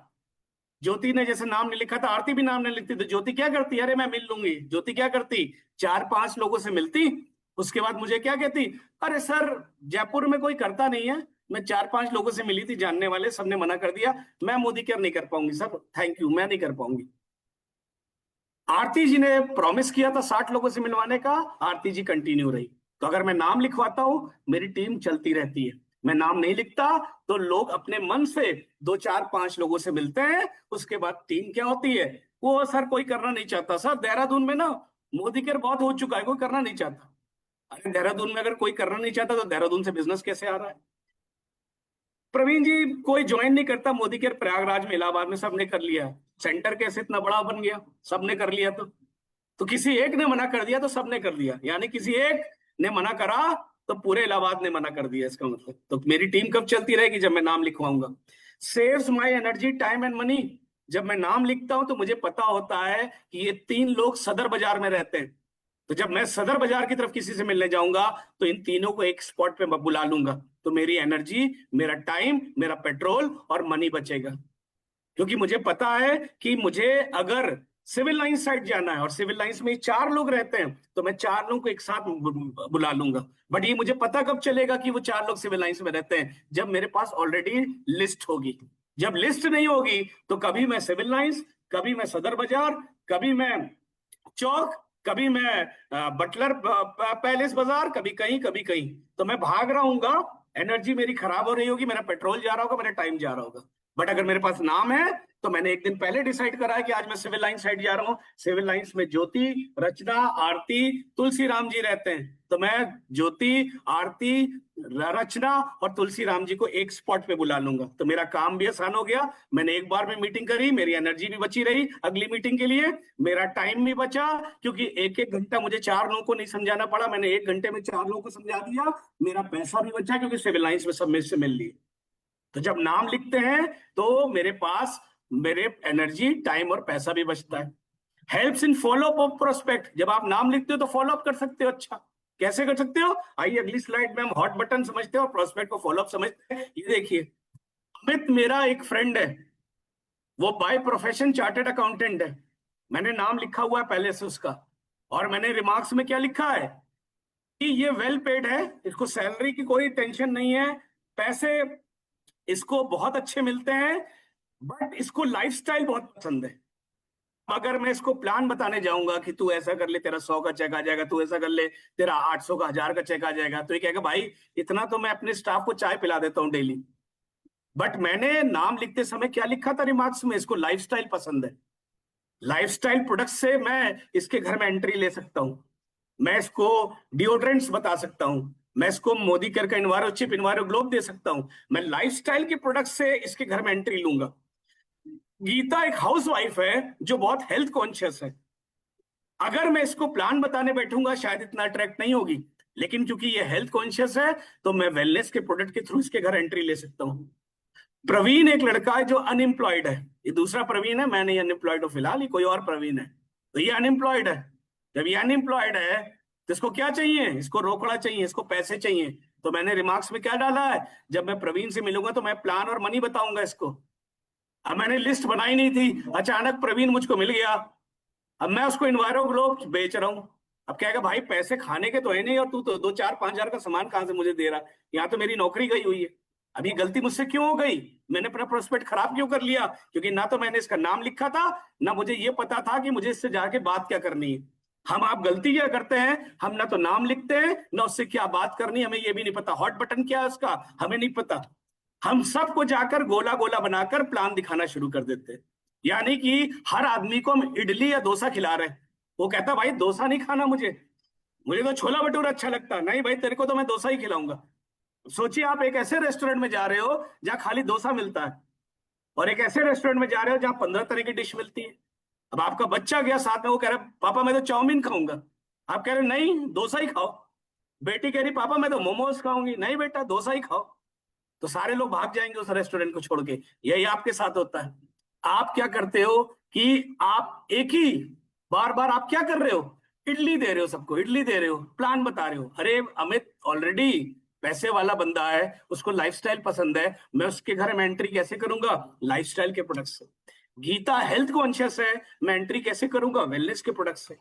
ज्योति ने जैसे नाम नहीं लिखा था, आरती भी नाम नहीं लिखती, तो ज्योति क्या करती, अरे मैं मिल लूंगी। ज्योति क्या करती, 4-5 लोगों से मिलती, उसके बाद मुझे क्या कहती, अरे सर जयपुर में कोई करता नहीं है, मैं 4-5 लोगों से मिली थी जानने वाले, सबने मना कर दिया, मैं मोदी केयर नहीं कर पाऊंगी सर, थैंक यू मैं नहीं कर पाऊंगी। आरती जी ने प्रॉमिस किया था 60 लोगों से मिलवाने का, आरती जी कंटिन्यू रही। तो अगर मैं नाम लिखवाता हूं मेरी टीम चलती रहती है, मैं नाम नहीं लिखता तो लोग अपने मन से 2-4-5 लोगों से मिलते हैं, उसके बाद टीम क्या होती है, वो सर कोई करना नहीं चाहता, सर देहरादून में ना मोदी केयर बहुत हो चुका है, कोई करना नहीं चाहता। अरे देहरादून में अगर कोई करना नहीं चाहता तो देहरादून से बिजनेस कैसे आ रहा है। प्रवीण जी कोई ज्वाइन नहीं करता मोदी केयर, प्रयागराज में, इलाहाबाद में सबने कर लिया, सेंटर कैसे इतना बड़ा बन गया, सबने कर लिया। तो किसी एक ने मना कर दिया तो सबने कर दिया, यानी किसी एक ने मना करा तो पूरे इलाहाबाद ने मना कर दिया, इसका मतलब। तो मेरी टीम कब चलती रहेगी, जब मैं नाम लिखवाऊंगा। Saves my energy time and money, जब मैं नाम लिखता हूं तो मुझे पता होता है कि ये 3 लोग सदर बाजार में रहते हैं, तो जब मैं सदर बाजार की तरफ किसी से मिलने जाऊंगा तो इन तीनों को एक स्पॉट पे बुला लूंगा, तो मेरी एनर्जी, मेरा टाइम, मेरा पेट्रोल और मनी बचेगा। क्योंकि मुझे पता है कि मुझे अगर सिविल लाइंस साइड जाना है और सिविल लाइंस में 4 लोग रहते हैं तो मैं 4 लोगों को एक साथ बुला लूंगा। बट ये मुझे पता कब चलेगा कि वो 4 लोग सिविल लाइंस में रहते हैं, जब मेरे पास ऑलरेडी लिस्ट होगी। जब लिस्ट नहीं होगी तो कभी मैं सिविल लाइंस, कभी मैं सदर बाजार, कभी मैं चौक, कभी मैं बटलर पैलेस बाजार, कभी कहीं कभी कहीं, तो मैं भाग रहा हूँ, एनर्जी मेरी खराब हो रही होगी, मेरा पेट्रोल जा रहा होगा, मेरा टाइम जा रहा होगा। बट अगर मेरे पास नाम है तो मैंने एक दिन पहले डिसाइड करा है कि आज मैं सिविल लाइन साइड जा रहा हूँ। सिविल लाइंस में ज्योति, रचना, आरती, तुलसी राम जी रहते हैं, तो मैं ज्योति, आरती, रचना और तुलसी राम जी को एक स्पॉट पे बुला लूंगा, तो मेरा काम भी आसान हो गया। मैंने एक बार में मीटिंग करी, मेरी एनर्जी भी बची रही अगली मीटिंग के लिए, मेरा टाइम भी बचा, क्योंकि एक एक घंटा मुझे 4 लोगों को नहीं समझाना पड़ा, मैंने 1 घंटे में 4 लोगों को समझा दिया। मेरा पैसा भी बचा क्योंकि सिविल लाइंस में सब मेरे से मिल लिए। तो जब नाम लिखते हैं तो मेरे पास मेरे एनर्जी, टाइम और पैसा भी बचता है। Helps in follow up of prospect, जब आप नाम लिखते हो तो फॉलो अप कर सकते हो। अच्छा, कैसे कर सकते हो? आइए अगली स्लाइड में हम हॉट बटन समझते हो और प्रोस्पेक्ट को फॉलो अप समझते हैं। ये देखिए, अमित मेरा एक फ्रेंड है, वो बाय प्रोफेशन चार्टर्ड अकाउंटेंट है। मैंने नाम लिखा हुआ है पहले से उसका, और मैंने रिमार्क्स में क्या लिखा है कि ये वेल पेड है, इसको सैलरी की कोई टेंशन नहीं है, पैसे इसको बहुत अच्छे मिलते हैं, बट इसको लाइफस्टाइल बहुत पसंद है। अगर मैं इसको प्लान बताने जाऊंगा कि तू ऐसा कर ले तेरा 100 का चेक आ जाएगा, तू ऐसा कर ले तेरा 800 का, 1000 का चेक आ जाएगा, तो ये कहेगा भाई इतना तो मैं अपने स्टाफ को चाय पिला देता हूँ डेली। बट मैंने नाम लिखते समय क्या लिखा था रिमार्क्स में? इसको लाइफस्टाइल पसंद है। लाइफस्टाइल प्रोडक्ट से मैं इसके घर में एंट्री ले सकता हूँ, मैं इसको डिओड्रेंट्स बता सकता हूँ, मैं इसको मोदी केयर का इन्वायरो चिप, इन्वायरो ग्लोब दे सकता हूँ। मैं लाइफस्टाइल के प्रोडक्ट से इसके घर में एंट्री लूंगा। गीता एक हाउसवाइफ है जो बहुत हेल्थ कॉन्शियस है। अगर मैं इसको प्लान बताने बैठूंगा शायद इतना अट्रैक्ट नहीं होगी, लेकिन क्योंकि ये हेल्थ कॉन्शियस है तो मैं वेलनेस के प्रोडक्ट के थ्रू इसके घर एंट्री ले सकता हूँ। प्रवीण एक लड़का है जो अनएम्प्लॉयड है, ये दूसरा प्रवीण है, मैं नहीं अनएम्प्लॉयड हूँ फिलहाल, ये कोई और प्रवीण है। तो ये अनएम्प्लॉयड है। जब ये अनएम्प्लॉयड है तो इसको क्या चाहिए? इसको रोकड़ा चाहिए, इसको पैसे चाहिए। तो मैंने रिमार्क्स में क्या डाला है, जब मैं प्रवीण से मिलूंगा तो मैं प्लान और मनी बताऊंगा इसको। अब मैंने लिस्ट बनाई नहीं थी, अचानक प्रवीण मुझको मिल गया, अब मैं उसको इन्वायरो ग्लोब बेच रहा हूँ। अब कहेगा भाई पैसे खाने के तो है नहीं, और तू तो 2 4 5 हजार का सामान कहां से मुझे दे रहा? यहाँ तो मेरी नौकरी गई हुई है। अब ये गलती मुझसे क्यों हो गई? मैंने अपना प्रोस्पेक्ट खराब क्यों कर लिया? क्योंकि ना तो मैंने इसका नाम लिखा था, ना मुझे ये पता था कि मुझे इससे जाके बात क्या करनी है। हम आप गलती क्या करते हैं, हम ना तो नाम लिखते हैं ना उससे क्या बात करनी, हमें ये भी नहीं पता हॉट बटन क्या है उसका, हमें नहीं पता। हम सबको जाकर गोला गोला बनाकर प्लान दिखाना शुरू कर देते हैं। यानी कि हर आदमी को हम इडली या डोसा खिला रहे हैं, वो कहता भाई डोसा नहीं खाना मुझे, मुझे तो छोला भटूरा अच्छा लगता है। नहीं भाई, तेरे को तो मैं डोसा ही खिलाऊंगा। सोचिए आप एक ऐसे रेस्टोरेंट में जा रहे हो जहां खाली डोसा मिलता है, और एक ऐसे रेस्टोरेंट में जा रहे हो जहां 15 तरह की डिश मिलती है। अब आपका बच्चा गया साथ में, वो कह रहा है पापा मैं तो चाउमीन खाऊंगा, आप कह रहे नहीं डोसा ही खाओ। बेटी कह रही पापा मैं तो मोमोज खाऊंगी, नहीं बेटा डोसा ही खाओ। तो सारे लोग भाग जाएंगे उस रेस्टोरेंट को छोड़ के। यही आपके साथ होता है। आप क्या करते हो कि आप एक ही बार बार आप क्या कर रहे हो, इडली दे रहे हो, सबको इडली दे रहे हो, प्लान बता रहे हो। अरे अमित ऑलरेडी पैसे वाला बंदा है, उसको लाइफस्टाइल पसंद है, मैं उसके घर में एंट्री कैसे करूंगा? लाइफस्टाइल के प्रोडक्ट से। गीता हेल्थ कॉन्शियस है, मैं एंट्री कैसे करूंगा? वेलनेस के प्रोडक्ट से।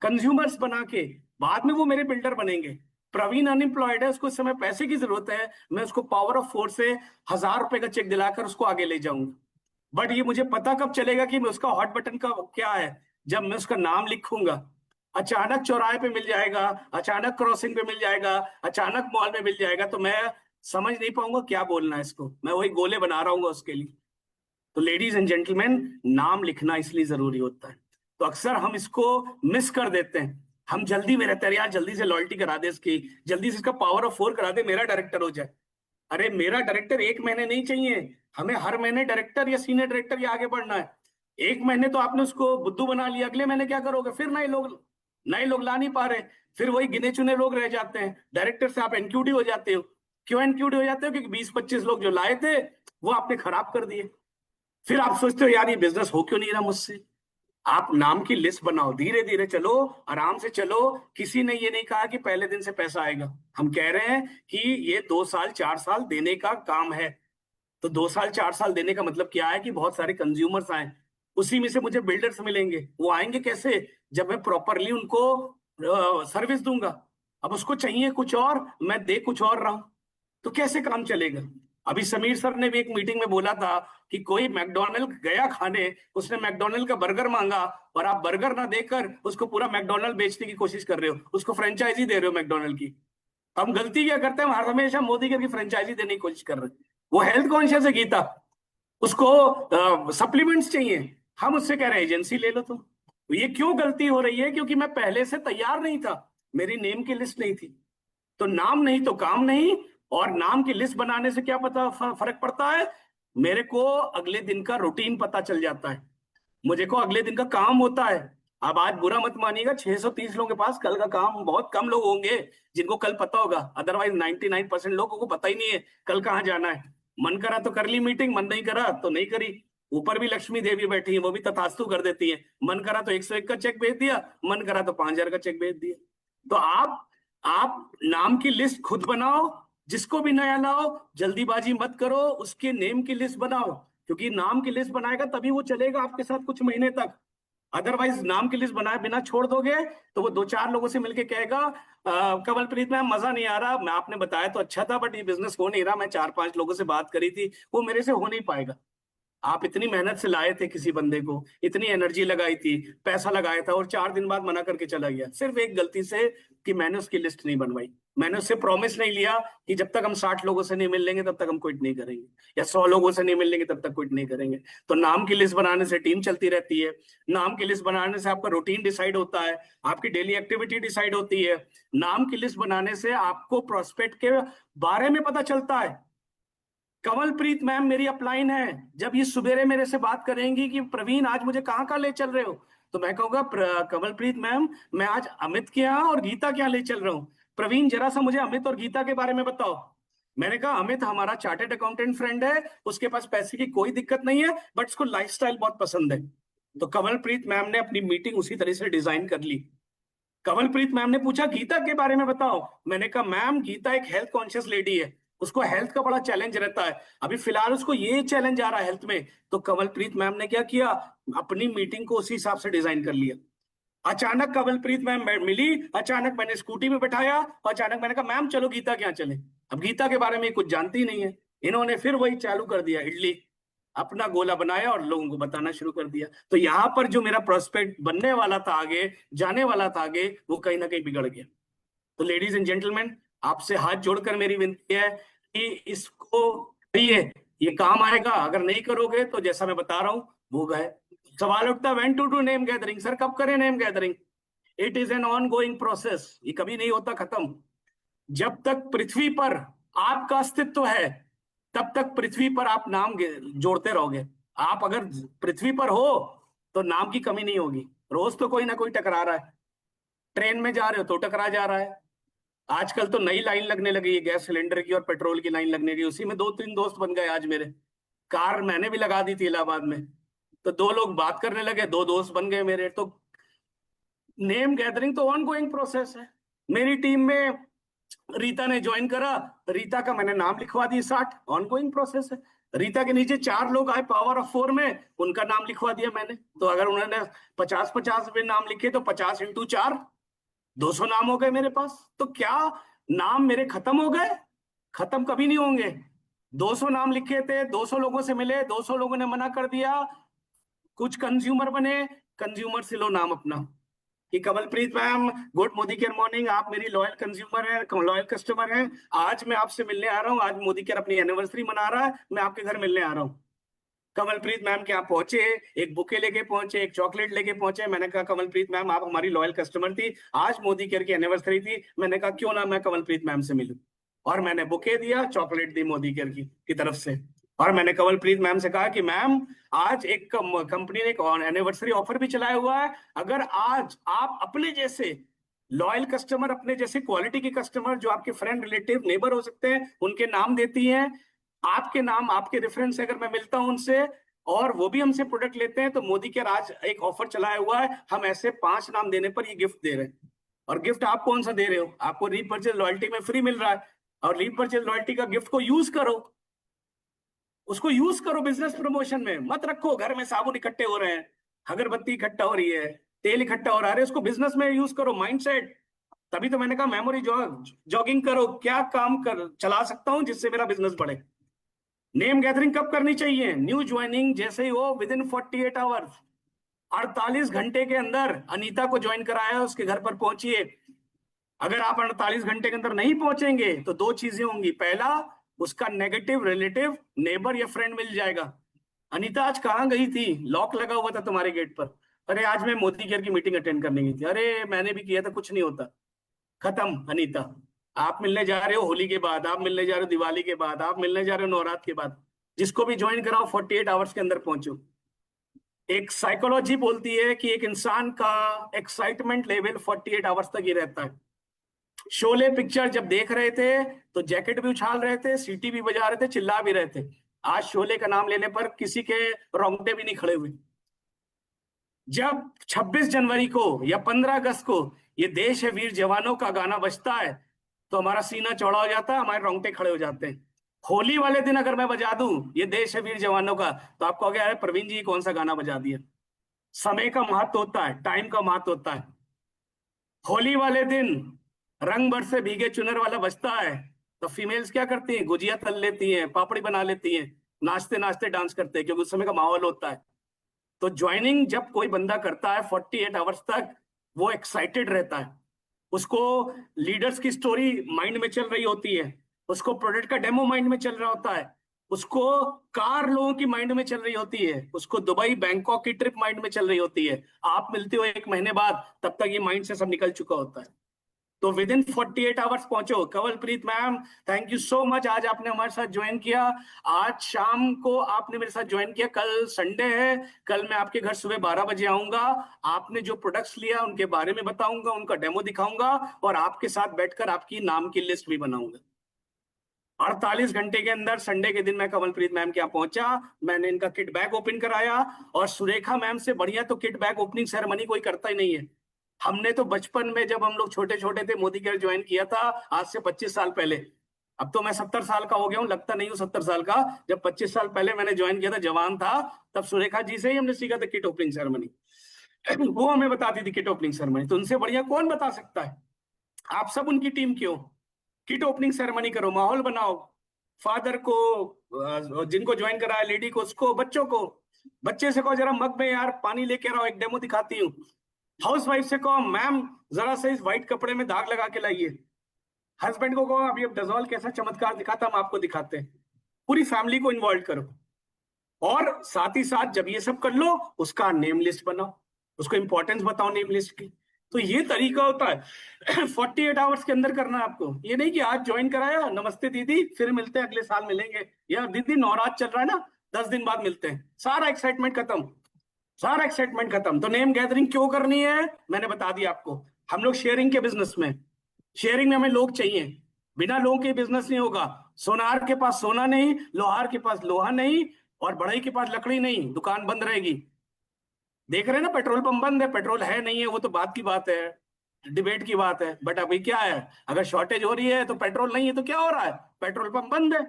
कंज्यूमर्स बना के बाद में वो मेरे बिल्डर बनेंगे। प्रवीण अनएम्प्लॉयड है, उसको इस समय पैसे की जरूरत है, मैं उसको पावर ऑफ फोर से 1000 रुपए का चेक दिलाकर उसको आगे ले जाऊंगा। बट ये मुझे पता कब चलेगा कि मैं उसका हॉट बटन का क्या है? जब मैं उसका नाम लिखूंगा। अचानक चौराहे पे मिल जाएगा, अचानक क्रॉसिंग पे मिल जाएगा, अचानक मॉल में मिल जाएगा, तो मैं समझ नहीं पाऊंगा क्या बोलना है इसको, मैं वही गोले बना रहा हूँ उसके लिए। तो लेडीज एंड जेंटलमैन, नाम लिखना इसलिए जरूरी होता है। तो अक्सर हम इसको मिस कर देते हैं, हम जल्दी में रहते हैं यार, जल्दी से लॉयल्टी करा दे इसकी, जल्दी से इसका पावर ऑफ फोर करा दे, मेरा डायरेक्टर हो जाए। अरे मेरा डायरेक्टर 1 महीने नहीं चाहिए, हमें हर महीने डायरेक्टर या सीनियर डायरेक्टर या आगे बढ़ना है। 1 महीने तो आपने उसको बुद्धू बना लिया, अगले महीने क्या करोगे? फिर नए लोग ला नहीं पा रहे, फिर वही गिने चुने लोग रह जाते हैं, डायरेक्टर से आप एनक्यूडी हो जाते हो। क्यों एनक्यूडी हो जाते हो? क्योंकि 20 25 लोग जो लाए थे वो आपने खराब कर दिए। फिर आप सोचते हो यार ये बिजनेस हो क्यों नहीं रहा मुझसे। आप नाम की लिस्ट बनाओ, धीरे धीरे चलो, आराम से चलो। किसी ने ये नहीं कहा कि पहले दिन से पैसा आएगा, हम कह रहे हैं कि ये 2 साल 4 साल देने का काम है। तो 2 साल 4 साल देने का मतलब क्या है कि बहुत सारे कंज्यूमर्स आए, उसी में से मुझे बिल्डर्स मिलेंगे। वो आएंगे कैसे? जब मैं प्रॉपरली उनको सर्विस दूंगा। अब उसको चाहिए कुछ और, मैं दे कुछ और रहा हूं, तो कैसे काम चलेगा? अभी समीर सर ने भी एक मीटिंग में बोला था कि कोई मैकडोनल्ड गया खाने, उसने मैकडोनल्ड का बर्गर मांगा, और आप बर्गर ना देकर उसको पूरा मैकडोनल्ड बेचने की कोशिश कर रहे हो, उसको फ्रेंचाइजी दे रहे हो मैकडोनल्ड की। हम गलती क्या करते हैं, हम हर हमेशा मोदी की फ्रेंचाइजी देने की कोशिश कर रहे हैं। वो हेल्थ कॉन्शियस है गीता, उसको सप्लीमेंट्स चाहिए, हम उससे कह रहे हैं एजेंसी ले लो तुम। ये क्यों गलती हो रही है? क्योंकि मैं पहले से तैयार नहीं था, मेरी नेम की लिस्ट नहीं थी। तो नाम नहीं तो काम नहीं। और नाम की लिस्ट बनाने से क्या पता फर्क पड़ता है? मेरे को अगले दिन का रूटीन पता चल जाता है, मुझे को अगले दिन का काम होता है। अब आज बुरा मत मानिएगा, 630 लोगों के पास कल का काम, बहुत कम लोग होंगे जिनको कल पता होगा, अदरवाइज 99% लोगों को पता ही नहीं है कल कहाँ जाना है। मन करा तो कर ली मीटिंग, मन नहीं करा तो नहीं करी। ऊपर भी लक्ष्मी देवी बैठी है, वो भी तथास्तु कर देती है। मन करा तो 101 का चेक भेज दिया, मन करा तो 5,000 का चेक भेज दिया। तो आप नाम की लिस्ट खुद बनाओ, जिसको भी नया लाओ, जल्दीबाजी मत करो, उसके नेम की लिस्ट बनाओ। क्योंकि नाम की लिस्ट बनाएगा तभी वो चलेगा आपके साथ कुछ महीने तक। अदरवाइज नाम की लिस्ट बनाए बिना छोड़ दोगे तो वो 2-4 लोगों से मिलके कहेगा, कमलप्रीत मैम मजा नहीं आ रहा, मैं आपने बताया तो अच्छा था बट ये बिजनेस हो नहीं रहा, मैं 4-5 लोगों से बात करी थी, वो मेरे से हो नहीं पाएगा। आप इतनी मेहनत से लाए थे किसी बंदे को, इतनी एनर्जी लगाई थी, पैसा लगाया था, और 4 दिन बाद मना करके चला गया सिर्फ एक गलती से कि मैंने उसकी लिस्ट नहीं बनवाई। मैंने उससे प्रॉमिस नहीं लिया कि जब तक हम 60 लोगों से नहीं मिल लेंगे तब तक हम क्विट नहीं करेंगे, या 100 लोगों से नहीं मिल लेंगे तब तक क्विट नहीं करेंगे। तो नाम की लिस्ट बनाने से टीम चलती रहती है, नाम की लिस्ट बनाने से आपका रूटीन डिसाइड होता है, आपकी डेली एक्टिविटी डिसाइड होती है, नाम की लिस्ट बनाने से आपको प्रोस्पेक्ट के बारे में पता चलता है। कमलप्रीत मैम मेरी अपलाइन है, जब ये सुबेरे मेरे से बात करेंगी कि प्रवीण आज मुझे कहाँ कहाँ ले चल रहे हो, तो मैं कहूंगा कमलप्रीत मैम मैं आज अमित के यहाँ और गीता के यहाँ ले चल रहा हूँ, प्रवीण जरा सा मुझे अमित और गीता के बारे में बताओ। मैंने कहा अमित हमारा चार्टेड अकाउंटेंट फ्रेंड है, उसके पास पैसे की कोई दिक्कत नहीं है, बट उसको लाइफस्टाइल बहुत पसंद है। तो कमलप्रीत मैम ने अपनी मीटिंग उसी तरह से डिजाइन कर ली। कमलप्रीत मैम ने पूछा गीता के बारे में बताओ, मैंने कहा मैम गीता एक हेल्थ कॉन्शियस लेडी है, उसको हेल्थ का बड़ा चैलेंज रहता है, अभी फिलहाल उसको ये चैलेंज आ रहा है हेल्थ में। तो कमलप्रीत मैम ने क्या किया, अपनी मीटिंग को उसी हिसाब से डिजाइन कर लिया। अचानक कमलप्रीत मैम मिली, अचानक मैंने स्कूटी में बैठाया, अचानक मैंने कहा मैम चलो गीता के यहाँ चले। अब गीता के बारे में कुछ जानती नहीं है, इन्होंने फिर वही चालू कर दिया, इडली अपना गोला बनाया और लोगों को बताना शुरू कर दिया। तो यहाँ पर जो मेरा प्रोस्पेक्ट बनने वाला था आगे, जाने वाला था आगे, वो कहीं ना कहीं बिगड़ गया। तो लेडीज एंड जेंटलमैन, आपसे हाथ जोड़कर मेरी विनती है कि इसको करिए, ये काम आएगा। अगर नहीं करोगे तो जैसा मैं बता रहा हूं वो है। सवाल उठता है when to do name gathering, sir कब करें name gathering? It is an ongoing process, ये कभी नहीं होता खत्म। जब तक पृथ्वी पर आपका अस्तित्व है तब तक पृथ्वी पर आप नाम जोड़ते रहोगे। आप अगर पृथ्वी पर हो तो नाम की कमी नहीं होगी। रोज तो कोई ना कोई टकरा रहा है, ट्रेन में जा रहे हो तो टकरा जा रहा है। आजकल तो नई लाइन लगने लगी है गैस सिलेंडर की और पेट्रोल की लाइन लगने की, उसी में 2-3 दोस्त बन गए आज मेरे। कार मैंने भी लगा दी थी इलाहाबाद में, तो 2 लोग बात करने लगे, 2 दोस्त बन गए मेरे। तो नेम गैदरिंग तो ऑन गोइंग प्रोसेस है। मेरी टीम में रीता ने ज्वाइन करा, रीता का मैंने नाम लिखवा दिया 60, ऑन गोइंग प्रोसेस है। रीता के नीचे 4 लोग आए पावर ऑफ 4 में, उनका नाम लिखवा दिया मैंने। तो अगर उन्होंने 50-50 में नाम लिखे तो 50 × 4 200 नाम हो गए मेरे पास। तो क्या नाम मेरे खत्म हो गए? खत्म कभी नहीं होंगे। 200 नाम लिखे थे, 200 लोगों से मिले, 200 लोगों ने मना कर दिया, कुछ कंज्यूमर बने, कंज्यूमर से लो नाम अपना कि Kamalpreet ma'am good Modi care morning, आप मेरी लॉयल कंज्यूमर है, लॉयल कस्टमर हैं, आज मैं आपसे मिलने आ रहा हूँ, आज मोदी केयर अपनी एनिवर्सरी मना रहा है, मैं आपके घर मिलने आ रहा हूँ। कमलप्रीत मैम के यहाँ पहुंचे, एक बुके लेके पहुंचे, एक चॉकलेट लेके पहुंचे। मैंने कहा कमलप्रीत मैम आप हमारी लॉयल कस्टमर थी, आज मोदी केयर की एनिवर्सरी थी, मैंने कहा क्यों ना मैं कमलप्रीत मैम से मिलूं। और मैंने बुके दिया, चॉकलेट दी मोदी केयर की तरफ से। और मैंने कमलप्रीत मैम से कहा कि मैम आज एक कंपनी ने एक एनिवर्सरी ऑफर भी चलाया हुआ है, अगर आज आप अपने जैसे लॉयल कस्टमर, अपने जैसे क्वालिटी के कस्टमर जो आपके फ्रेंड रिलेटिव नेबर हो सकते हैं, उनके नाम देती हैं, आपके नाम आपके रेफरेंस से अगर मैं मिलता हूं उनसे और वो भी हमसे प्रोडक्ट लेते हैं, तो मोदी केयर आज एक ऑफर चलाया हुआ है, हम ऐसे 5 नाम देने पर ये गिफ्ट दे रहे हैं। और गिफ्ट आप कौन सा दे रहे हो? आपको रीपरचेज लॉयल्टी में फ्री मिल रहा है, और रीपरचेज लॉयल्टी का गिफ्ट को यूज करो, उसको यूज करो बिजनेस प्रमोशन में। मत रखो घर में साबुन इकट्ठे हो रहे हैं, अगरबत्ती इकट्ठा हो रही है, तेल इकट्ठा हो रहा है, उसको बिजनेस में यूज करो, माइंडसेट। तभी तो मैंने कहा मेमोरी जॉगिंग करो, क्या काम कर चला सकता हूं जिससे मेरा बिजनेस बढ़े। नेम गैदरिंग कब करनी चाहिए? न्यू ज्वाइनिंग जैसे ही हो, विद इन 48 आवर्स, 48 घंटे के अंदर। अनीता को ज्वाइन कराया, उसके घर पर पहुंचिए। अगर आप 48 घंटे के अंदर नहीं पहुंचेंगे तो 2 चीजें होंगी, पहला उसका नेगेटिव रिलेटिव नेबर या फ्रेंड मिल जाएगा, अनीता आज कहाँ गई थी, लॉक लगा हुआ था तुम्हारे गेट पर। अरे आज मैं मोदी केयर की मीटिंग अटेंड करने गई थी। अरे मैंने भी किया था, कुछ नहीं होता। खत्म अनीता। आप मिलने जा रहे हो होली के बाद, आप मिलने जा रहे हो दिवाली के बाद, आप मिलने जा रहे हो नवरात्र के बाद। जिसको भी ज्वाइन कराओ 48 आवर्स के अंदर पहुंचो। एक साइकोलॉजी बोलती है कि एक इंसान का एक्साइटमेंट लेवल 48 आवर्स तक ही रहता है। शोले पिक्चर जब देख रहे थे तो जैकेट भी उछाल रहे थे, सीटी भी बजा रहे थे, चिल्ला भी रहे थे। आज शोले का नाम लेने पर किसी के रोंगटे भी नहीं खड़े हुए। जब 26 जनवरी को या 15 अगस्त को ये देश है वीर जवानों का गाना बजता है तो हमारा सीना चौड़ा हो जाता है, हमारे रोंगटे खड़े हो जाते हैं। होली वाले दिन अगर मैं बजा दूं ये देश है वीर जवानों का, तो आपको कहोगे अरे प्रवीण जी कौन सा गाना बजा दिया। समय का महत्व होता है, टाइम का महत्व होता है। होली वाले दिन रंग बरसे भीगे चुनर वाला बजता है तो फीमेल्स क्या करती हैं, गुजिया तल लेती हैं, पापड़ी बना लेती हैं, नाचते नाचते डांस करते हैं, क्योंकि उस समय का माहौल होता है। तो ज्वाइनिंग जब कोई बंदा करता है 48 आवर्स तक, वो एक्साइटेड रहता है। उसको लीडर्स की स्टोरी माइंड में चल रही होती है, उसको प्रोडक्ट का डेमो माइंड में चल रहा होता है, उसको कार लोगों की माइंड में चल रही होती है, उसको दुबई बैंकॉक की ट्रिप माइंड में चल रही होती है। आप मिलते हो 1 महीने बाद, तब तक ये माइंड से सब निकल चुका होता है। तो विद इन 48 आवर्स पहुंचो। Kanwalpreet ma'am, thank you so much, आज आपने हमारे साथ ज्वाइन किया। आज शाम को आपने मेरे साथ ज्वाइन किया, कल संडे है, कल मैं आपके घर सुबह 12 बजे आऊंगा। आपने जो प्रोडक्ट्स लिया उनके बारे में बताऊंगा, उनका डेमो दिखाऊंगा और आपके साथ बैठकर आपकी नाम की लिस्ट भी बनाऊंगा। 48 घंटे के अंदर संडे के दिन मैं कंवलप्रीत मैम के यहाँ पहुंचा, मैंने इनका किट बैग ओपन कराया। और सुरेखा मैम से बढ़िया तो किट बैग ओपनिंग सेरेमनी कोई करता ही नहीं है। हमने तो बचपन में जब हम लोग छोटे छोटे थे मोदी केयर ज्वाइन किया था, आज से 25 साल पहले। अब तो मैं 70 साल का हो गया हूँ, लगता नहीं हूँ 70 साल का। जब 25 साल पहले मैंने ज्वाइन किया था, जवान था, तब सुरेखा जी से ही हमने सीखा था किट ओपनिंग सेरेमनी। वो हमें बताती थी किट ओपनिंग सेरेमनी, तो उनसे बढ़िया कौन बता सकता है। आप सब उनकी टीम क्यों, किट ओपनिंग सेरेमनी करो, माहौल बनाओ। फादर को, जिनको ज्वाइन कराया, लेडी को, उसको, बच्चों को। बच्चे से कहो जरा मग में यार पानी लेके आओ, एक डेमो दिखाती हूँ। हाउस वाइफ से कहो मैम जरा से इस व्हाइट कपड़े में दाग लगा के लाइए। हस्बैंड को कहो अभी अब डजॉल कैसा चमत्कार दिखाता हम आपको दिखाते हैं। पूरी फैमिली को इन्वॉल्व करो। और साथ ही साथ जब ये सब कर लो, उसका नेम लिस्ट बनाओ, उसको इंपॉर्टेंस बताओ नेम लिस्ट की। तो ये तरीका होता है 48 आवर्स के अंदर करना है आपको। ये नहीं कि आज ज्वाइन कराया, नमस्ते दीदी फिर मिलते हैं अगले साल मिलेंगे, या दीदी नवरात्र चल रहा है ना 10 दिन बाद मिलते हैं, सारा एक्साइटमेंट खत्म। सारा एक्साइटमेंट खत्म। तो नेम गैदरिंग क्यों करनी है, मैंने बता दिया आपको। हम लोग शेयरिंग के बिजनेस में, शेयरिंग में हमें लोग चाहिए, बिना लोगों के बिजनेस नहीं होगा। सोनार के पास सोना नहीं, लोहार के पास लोहा नहीं, और बढ़ई के पास लकड़ी नहीं, दुकान बंद रहेगी। देख रहे हैं ना, पेट्रोल पंप बंद है, पेट्रोल है नहीं है वो तो बात की बात है, डिबेट की बात है। बट अभी क्या है, अगर शॉर्टेज हो रही है तो पेट्रोल नहीं है तो क्या हो रहा है, पेट्रोल पंप बंद है।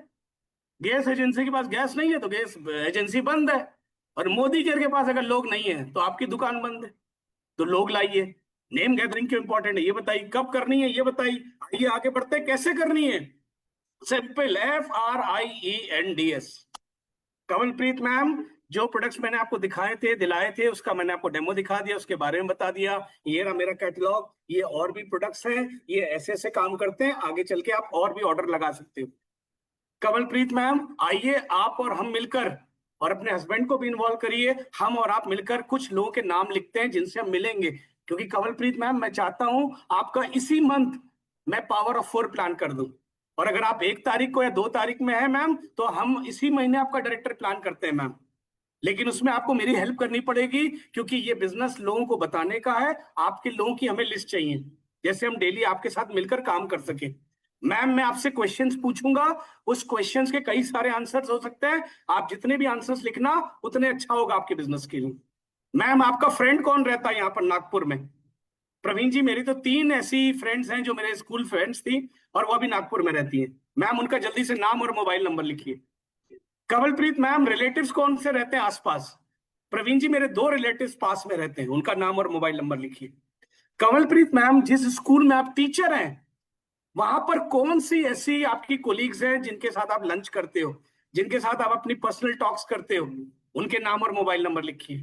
गैस एजेंसी के पास गैस नहीं है तो गैस एजेंसी बंद है। और मोदी केयर के पास अगर लोग नहीं है तो आपकी दुकान बंद है। तो लोग लाइए। नेम गैदरिंग क्यों इंपॉर्टेंट है ये बताइए, कब करनी है ये बताइए। आइए आगे बढ़ते हैं, कैसे करनी है। Simple, FRIENDS। कमलप्रीत मैम, जो प्रोडक्ट्स मैंने आपको दिखाए थे, दिलाए थे, उसका मैंने आपको डेमो दिखा दिया, उसके बारे में बता दिया। ये रहा मेरा कैटलॉग, ये और भी प्रोडक्ट्स हैं, ये ऐसे ऐसे काम करते हैं, आगे चल के आप और भी ऑर्डर लगा सकते हो। कमलप्रीत मैम आइए, आप और हम मिलकर, और अपने हस्बैंड को भी इन्वॉल्व करिए, हम और आप मिलकर कुछ लोगों के नाम लिखते हैं जिनसे हम मिलेंगे। क्योंकि कमलप्रीत मैम मैं चाहता हूं आपका इसी मंथ मैं पावर ऑफ 4 प्लान कर दूं। और अगर आप 1 तारीख को या 2 तारीख में है मैम, तो हम इसी महीने आपका डायरेक्टर प्लान करते हैं मैम। लेकिन उसमें आपको मेरी हेल्प करनी पड़ेगी, क्योंकि ये बिजनेस लोगों को बताने का है। आपके लोगों की हमें लिस्ट चाहिए, जैसे हम डेली आपके साथ मिलकर काम कर सके। मैम मैं आपसे क्वेश्चंस पूछूंगा, उस क्वेश्चंस के कई सारे आंसर्स हो सकते हैं, आप जितने भी आंसर्स लिखना उतने अच्छा होगा आपके बिजनेस के लिए। मैम आपका फ्रेंड कौन रहता है यहाँ पर नागपुर में। प्रवीण जी, मेरी तो 3 ऐसी फ्रेंड्स हैं जो मेरे स्कूल फ्रेंड्स थी और वो अभी नागपुर में रहती हैं। मैम उनका जल्दी से नाम और मोबाइल नंबर लिखिए। कमलप्रीत मैम, रिलेटिव्स कौन से रहते हैं आसपास। प्रवीण जी, मेरे 2 रिलेटिव्स पास में रहते हैं, उनका नाम और मोबाइल नंबर लिखिए। कमलप्रीत मैम, जिस स्कूल में आप टीचर हैं वहां पर कौन सी ऐसी आपकी कोलीग्स हैं जिनके साथ आप लंच करते हो, जिनके साथ आप अपनी पर्सनल टॉक्स करते हो, उनके नाम और मोबाइल नंबर लिखिए।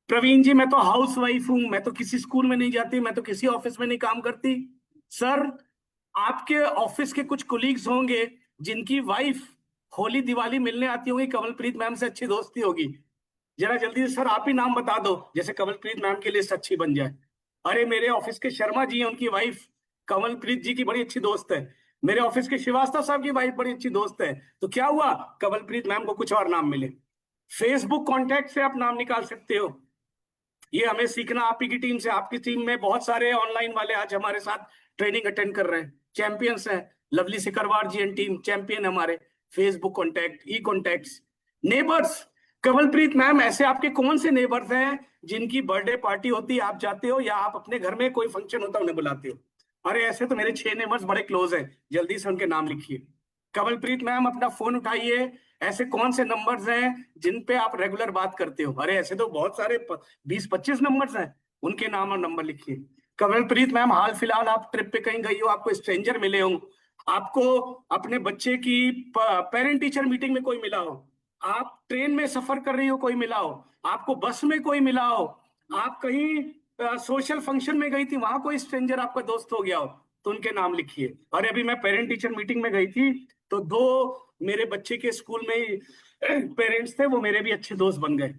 प्रवीण जी, मैं तो हाउस वाइफ हूं, मैं तो किसी स्कूल में नहीं जाती, मैं तो किसी ऑफिस में नहीं काम करती। सर, आपके ऑफिस के कुछ कोलीग्स होंगे जिनकी वाइफ होली दिवाली मिलने आती होगी, कमलप्रीत मैम से अच्छी दोस्ती होगी? जरा जल्दी से सर आप ही नाम बता दो, जैसे कमलप्रीत मैम की लिस्ट अच्छी बन जाए। अरे मेरे ऑफिस के शर्मा जी हैं, उनकी वाइफ कमलप्रीत जी की बड़ी अच्छी दोस्त है। मेरे ऑफिस के श्रीवास्तव साहब की वाइफ बड़ी अच्छी दोस्त है। तो क्या हुआ, कमलप्रीत मैम को कुछ और नाम मिले। फेसबुक कॉन्टैक्ट से आप नाम निकाल सकते हो। ये हमें सीखना आप ही की टीम से। आपकी टीम में बहुत सारे ऑनलाइन वाले आज हमारे साथ ट्रेनिंग अटेंड कर रहे हैं, चैंपियंस हैं। Lovely Sikarwar ji and team champion हमारे। Facebook contact, e contacts, neighbours. Kamalpreet ma'am ऐसे आपके कौन से नेबर्स हैं जिनकी बर्थडे पार्टी होती है आप जाते हो, या आप अपने घर में कोई फंक्शन होता है उन्हें बुलाते हो? अरे ऐसे तो मेरे 6 नेबर्स बड़े क्लोज हैं, जल्दी से उनके नाम लिखिए। कमलप्रीत मैम अपना फोन उठाइए। ऐसे कौन से नंबर्स हैं जिन पे आप रेगुलर बात करते हो? अरे ऐसे तो बहुत सारे 20-25 नंबर्स हैं, उनके नाम और नंबर लिखिए। कमलप्रीत मैम हाल फिलहाल आप ट्रिप पे कहीं गई हो, आपको स्ट्रेंजर मिले हो, आपको अपने बच्चे की पेरेंट टीचर मीटिंग में कोई मिला हो, आप ट्रेन में सफर कर रही हो कोई मिला हो, आपको बस में कोई मिला हो, आप कहीं सोशल फंक्शन में गई थी वहां कोई स्ट्रेंजर आपका दोस्त हो गया हो, तो उनके नाम लिखिए। और अभी मैं पेरेंट टीचर मीटिंग में गई थी, तो 2 मेरे बच्चे के स्कूल में पेरेंट्स थे, वो मेरे भी अच्छे दोस्त बन गए।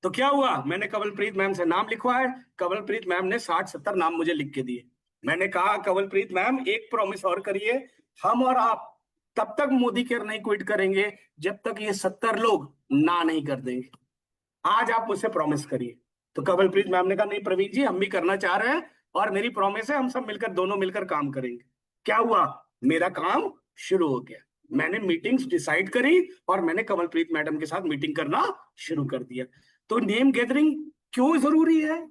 तो क्या हुआ, मैंने कमलप्रीत मैम से नाम लिखवाए, कमलप्रीत मैम ने 60-70 नाम मुझे लिख के दिए। मैंने कहा कमलप्रीत मैम एक प्रॉमिस और करिए, हम और आप तब तक मोदी केयर नहीं क्विट करेंगे जब तक ये 70 लोग ना नहीं कर देंगे। आज आप मुझसे प्रॉमिस करिए। तो कमलप्रीत मैम ने कहा नहीं प्रवीण जी, हम भी करना चाह रहे हैं और मेरी प्रॉमिस है हम सब मिलकर, दोनों मिलकर काम करेंगे। क्या हुआ, मेरा काम शुरू हो गया। मैंने मीटिंग्स डिसाइड करी और मैंने कमलप्रीत मैडम के साथ मीटिंग करना शुरू कर दिया। तो नेम गैदरिंग क्यों जरूरी है,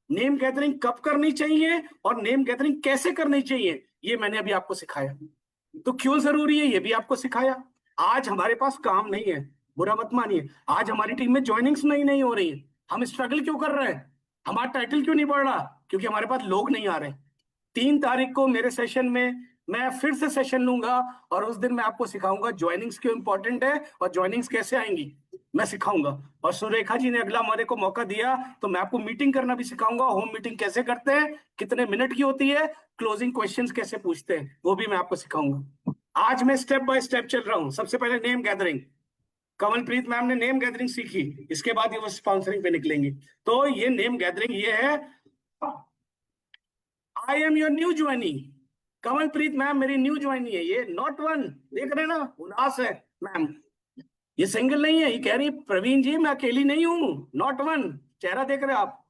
नेम गैदरिंग कब करनी चाहिए और नेम गैदरिंग कैसे करनी चाहिए, ये मैंने अभी आपको सिखाया। तो क्यों जरूरी है ये भी आपको सिखाया। आज हमारे पास काम नहीं है, बुरा मत मानिए, आज हमारी टीम में ज्वाइनिंग्स नहीं हो रही है। हम स्ट्रगल क्यों कर रहे हैं, हमारा टाइटल क्यों नहीं बढ़ रहा? क्योंकि हमारे पास लोग नहीं आ रहे। 3 तारीख को मेरे सेशन में मैं फिर से सेशन लूंगा और उस दिन मैं आपको सिखाऊंगा ज्वाइनिंग्स क्यों इंपॉर्टेंट है और ज्वाइनिंग्स कैसे आएंगी, मैं सिखाऊंगा। और सुरेखा जी ने अगला मेरे को मौका दिया तो मैं आपको मीटिंग करना भी सिखाऊंगा, होम मीटिंग कैसे करते हैं, कितने मिनट की होती है, क्लोजिंग क्वेश्चंस कैसे पूछते हैं, वो भी मैं आपको सिखाऊंगा। आज मैं स्टेप बाय स्टेप चल रहा हूं। सबसे पहले नेम गैदरिंग, कमलप्रीत मैम ने नेम गैदरिंग सीखी, इसके बाद ये वो स्पॉन्सरिंग पे निकलेंगे। तो ये नेम गैदरिंग ये है, I am your new joinee. Kamalpreet ma'am मेरी न्यू ज्वाइनी है, ये नॉट वन, देख रहे हैं ना उदास है मैम, ये सिंगल नहीं है, ये कह रही है प्रवीण जी मैं अकेली नहीं हूं, नॉट वन, चेहरा देख रहे हैं आप।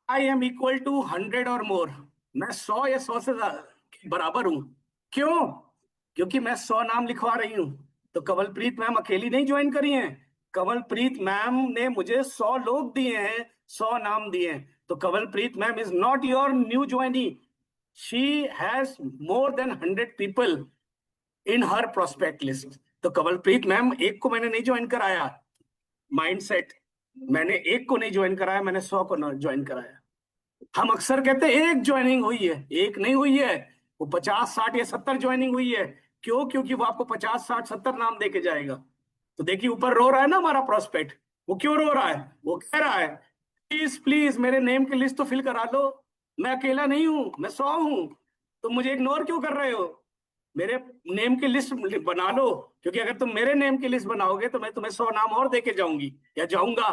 आई एम इक्वल टू 100 और मोर, मैं 100 या 100 से बराबर हूं। क्यों? क्योंकि मैं 100 नाम लिखवा रही हूं। तो कमलप्रीत मैम अकेली नहीं ज्वाइन करी हैं, कमलप्रीत मैम ने मुझे 100 लोग दिए हैं, 100 नाम दिए हैं। तो Kamalpreet ma'am is not your new joinee, she has more than 100 people in her prospect list. तो कमलप्रीत मैम एक को मैंने नहीं ज्वाइन कराया, माइंडसेट, मैंने एक को नहीं ज्वाइन कराया, मैंने 100 को ज्वाइन कराया। हम अक्सर कहते हैं एक ज्वाइनिंग हुई है, एक नहीं हुई है, वो 50, 60 या 70 ज्वाइनिंग हुई है। क्यों? क्योंकि वो आपको 50, 60, 70 नाम देके जाएगा। तो देखिए ऊपर रो रहा है ना हमारा प्रोस्पेक्ट, वो क्यों रो रहा है, वो कह रहा है प्लीज प्लीज मेरे नेम की लिस्ट तो फिल करा लो, मैं अकेला नहीं हूं, मैं 100 हूं, तो मुझे इग्नोर क्यों कर रहे हो, मेरे नेम की लिस्ट बना लो, क्योंकि अगर तुम मेरे नेम की लिस्ट बनाओगे तो मैं तुम्हें 100 नाम और देके जाऊंगी या जाऊंगा।